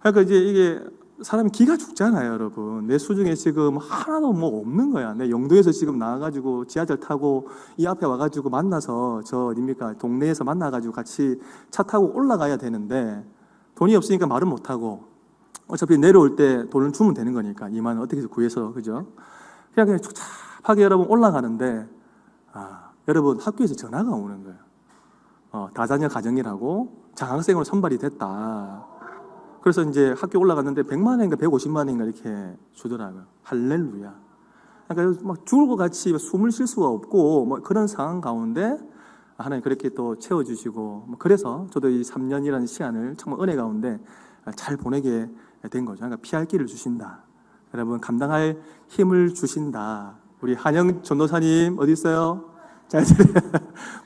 그러니까 이제 이게 사람이 기가 죽잖아요, 여러분. 내 수중에 지금 하나도 뭐 없는 거야. 내 영도에서 지금 나와가지고 지하철 타고 이 앞에 와가지고 만나서 어딥니까? 동네에서 만나가지고 같이 차 타고 올라가야 되는데 돈이 없으니까 말은 못하고 어차피 내려올 때 돈을 주면 되는 거니까 2만 원 어떻게 구해서, 그죠? 그냥 축잡하게 여러분 올라가는데 여러분 학교에서 전화가 오는 거예요. 다자녀 가정이라고 장학생으로 선발이 됐다. 그래서 이제 학교 올라갔는데 100만 원인가 150만 원인가 이렇게 주더라고요. 할렐루야. 그러니까 막 죽을 것 같이 숨을 쉴 수가 없고 뭐 그런 상황 가운데 하나님 그렇게 또 채워주시고 그래서 저도 이 3년이라는 시간을 정말 은혜 가운데 잘 보내게 된 거죠. 그러니까 피할 길을 주신다. 여러분 감당할 힘을 주신다. 우리 한영 전도사님 어디 있어요? 잘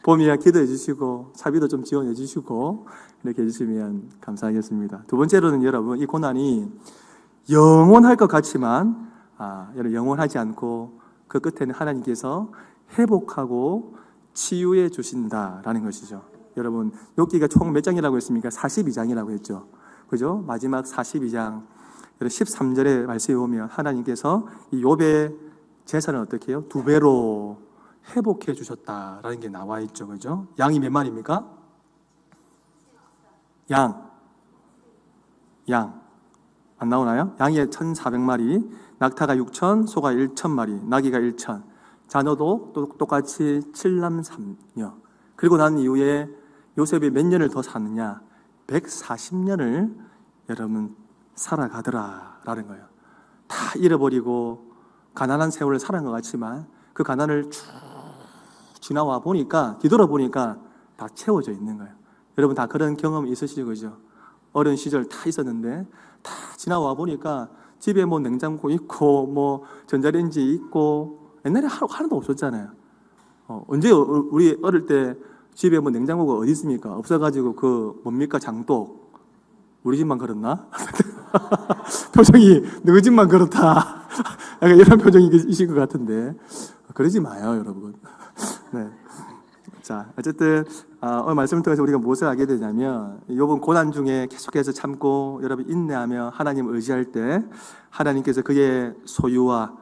봄이야 기도해 주시고 차비도 좀 지원해 주시고 이렇게 해주시면 감사하겠습니다. 두 번째로는 여러분 이 고난이 영원할 것 같지만 여러분 영원하지 않고 그 끝에는 하나님께서 회복하고 치유해 주신다라는 것이죠. 여러분 욥기가 총 몇 장이라고 했습니까? 42장이라고 했죠. 그죠? 마지막 42장 13절의 말씀에 보면 하나님께서 이 욥의 재산을 어떻게 해요? 2배로 회복해 주셨다라는 게 나와 있죠. 그죠? 양이 몇 마리입니까? 양 안 나오나요? 양이 1,400마리, 낙타가 6,000, 소가 1,000마리, 나귀가 1,000. 자녀도 똑같이 7남 3녀. 그리고 난 이후에 요셉이 몇 년을 더 사느냐? 140년을 여러분 살아가더라라는 거예요. 다 잃어버리고 가난한 세월을 살아간 것 같지만 그 가난을 쭉 지나와 보니까 뒤돌아보니까 다 채워져 있는 거예요. 여러분 다 그런 경험이 있으시죠? 그죠? 어린 시절 다 있었는데 다 지나와 보니까 집에 뭐 냉장고 있고 뭐 전자레인지 있고 옛날에 하나도 없었잖아요. 언제 우리 어릴 때 집에 뭐 냉장고가 어디 있습니까? 없어가지고 그 뭡니까 장독 우리 집만 그렇나? 표정이 너희 집만 그렇다. 약간 이런 표정이신 것 같은데 그러지 마요, 여러분. 네. 자, 어쨌든 오늘 말씀을 통해서 우리가 무엇을 알게 되냐면 욥은 고난 중에 계속해서 참고 여러분 인내하며 하나님을 의지할 때 하나님께서 그의 소유와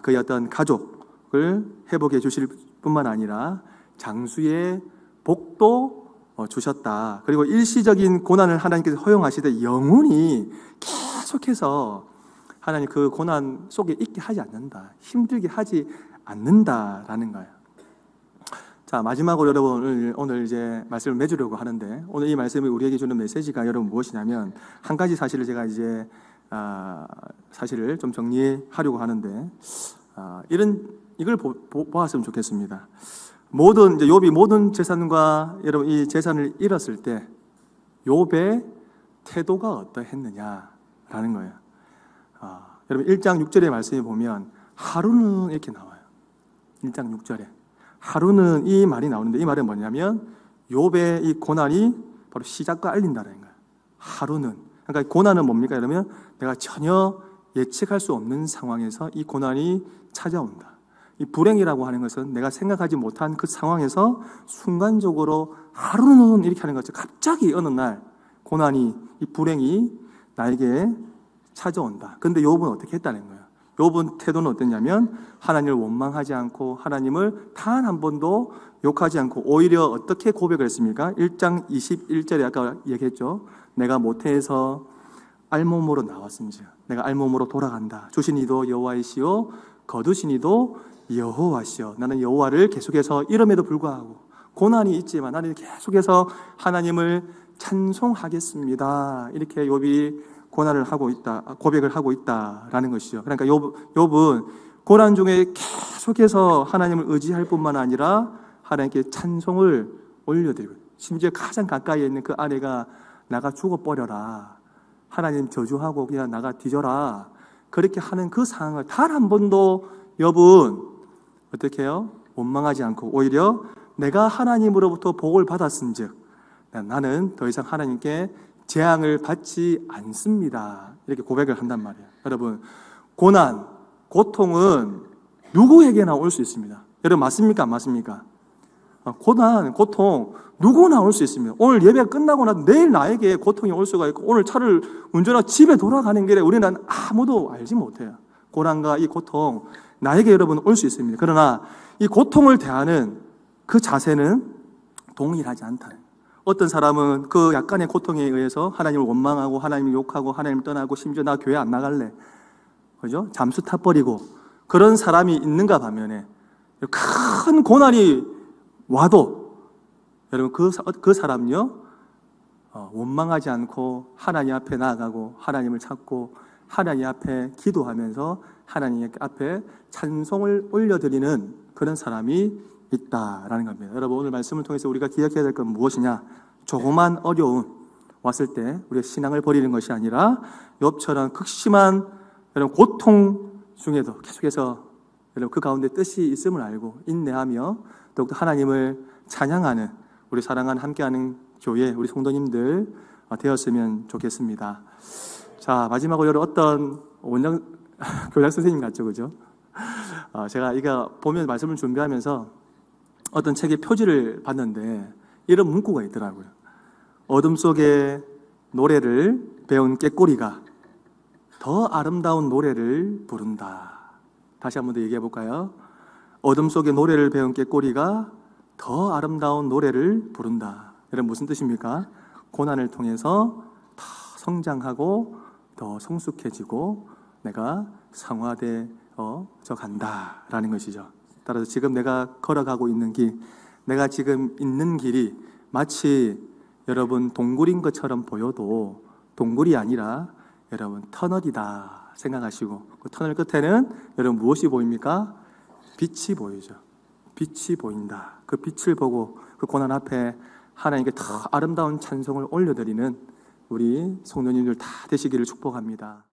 그의 어떤 가족을 회복해 주실 뿐만 아니라 장수의 복도 주셨다. 그리고 일시적인 고난을 하나님께서 허용하시되 영원히 계속해서 하나님 그 고난 속에 있게 하지 않는다. 힘들게 하지 않는다라는 거예요. 자, 마지막으로 여러분 오늘 이제 말씀을 맺으려고 하는데 오늘 이 말씀이 우리에게 주는 메시지가 여러분 무엇이냐면 한 가지 사실을 제가 이제 사실을 좀 정리하려고 하는데 이걸 보았으면 좋겠습니다. 이제 욥이 모든 재산과 여러분 이 재산을 잃었을 때 욥의 태도가 어떠했느냐라는 거예요. 여러분 1장 6절의 말씀에 보면 하루는 이렇게 나와요. 1장 6절에 하루는 이 말이 나오는데 이 말은 뭐냐면 욥의 이 고난이 바로 시작과 알린다는 거예요. 하루는 그러니까 고난은 뭡니까? 그러면 내가 전혀 예측할 수 없는 상황에서 이 고난이 찾아온다. 이 불행이라고 하는 것은 내가 생각하지 못한 그 상황에서 순간적으로 하루는 이렇게 하는 거죠. 갑자기 어느 날 고난이 이 불행이 나에게 찾아온다. 근데 욥은 어떻게 했다는 거예요? 욥은 태도는 어땠냐면 하나님을 원망하지 않고 하나님을 단 한 번도 욕하지 않고 오히려 어떻게 고백을 했습니까? 1장 21절에 아까 얘기했죠. 내가 모태에서 알몸으로 나왔음즉 내가 알몸으로 돌아간다. 주신 이도 여호와이시요 거두신 이도 여호와시요. 나는 여호와를 계속해서 이름에도 불구하고 고난이 있지만 나는 계속해서 하나님을 찬송하겠습니다. 이렇게 욥이 고난을 하고 있다, 고백을 하고 있다라는 것이죠. 그러니까 욥은 고난 중에 계속해서 하나님을 의지할 뿐만 아니라 하나님께 찬송을 올려드리고 심지어 가장 가까이에 있는 그 아내가 나가 죽어버려라, 하나님 저주하고 그냥 나가 뒤져라, 그렇게 하는 그 상황을 단 한 번도 욥은 어떻게 해요? 원망하지 않고 오히려 내가 하나님으로부터 복을 받았은즉 나는 더 이상 하나님께 재앙을 받지 않습니다. 이렇게 고백을 한단 말이에요. 여러분, 고난, 고통은 누구에게나 올 수 있습니다. 여러분 맞습니까? 안 맞습니까? 고난, 고통 누구나 올 수 있습니다. 오늘 예배가 끝나고 나서 내일 나에게 고통이 올 수가 있고 오늘 차를 운전하고 집에 돌아가는 길에 우리는 아무도 알지 못해요. 고난과 이 고통 나에게 여러분 올 수 있습니다. 그러나 이 고통을 대하는 그 자세는 동일하지 않다는 거예요. 어떤 사람은 그 약간의 고통에 의해서 하나님을 원망하고 하나님을 욕하고 하나님을 떠나고 심지어 나 교회 안 나갈래, 그죠? 잠수 타버리고 그런 사람이 있는가 반면에 큰 고난이 와도 여러분 그 사람은요 원망하지 않고 하나님 앞에 나아가고 하나님을 찾고 하나님 앞에 기도하면서 하나님 앞에 찬송을 올려드리는 그런 사람이 있다라는 겁니다. 여러분 오늘 말씀을 통해서 우리가 기억해야 될 건 무엇이냐? 조그만 어려움 왔을 때 우리가 신앙을 버리는 것이 아니라 욥처럼 극심한 여러분 고통 중에도 계속해서 여러분 그 가운데 뜻이 있음을 알고 인내하며 더욱더 하나님을 찬양하는 우리 사랑하는 함께하는 교회 우리 성도님들 되었으면 좋겠습니다. 자, 마지막으로 여러분 어떤 원장 교장 선생님 같죠, 그죠? 제가 이거 보면 말씀을 준비하면서 어떤 책의 표지를 봤는데 이런 문구가 있더라고요. 어둠 속에 노래를 배운 꾀꼬리가 더 아름다운 노래를 부른다. 다시 한 번 더 얘기해 볼까요? 어둠 속에 노래를 배운 꾀꼬리가 더 아름다운 노래를 부른다. 여러분 무슨 뜻입니까? 고난을 통해서 더 성장하고 더 성숙해지고 내가 상화되어 간다라는 것이죠. 따라서 지금 내가 걸어가고 있는 길, 내가 지금 있는 길이 마치 여러분 동굴인 것처럼 보여도 동굴이 아니라 여러분 터널이다 생각하시고 그 터널 끝에는 여러분 무엇이 보입니까? 빛이 보이죠. 빛이 보인다. 그 빛을 보고 그 고난 앞에 하나님께 더 아름다운 찬송을 올려드리는 우리 성도님들 다 되시기를 축복합니다.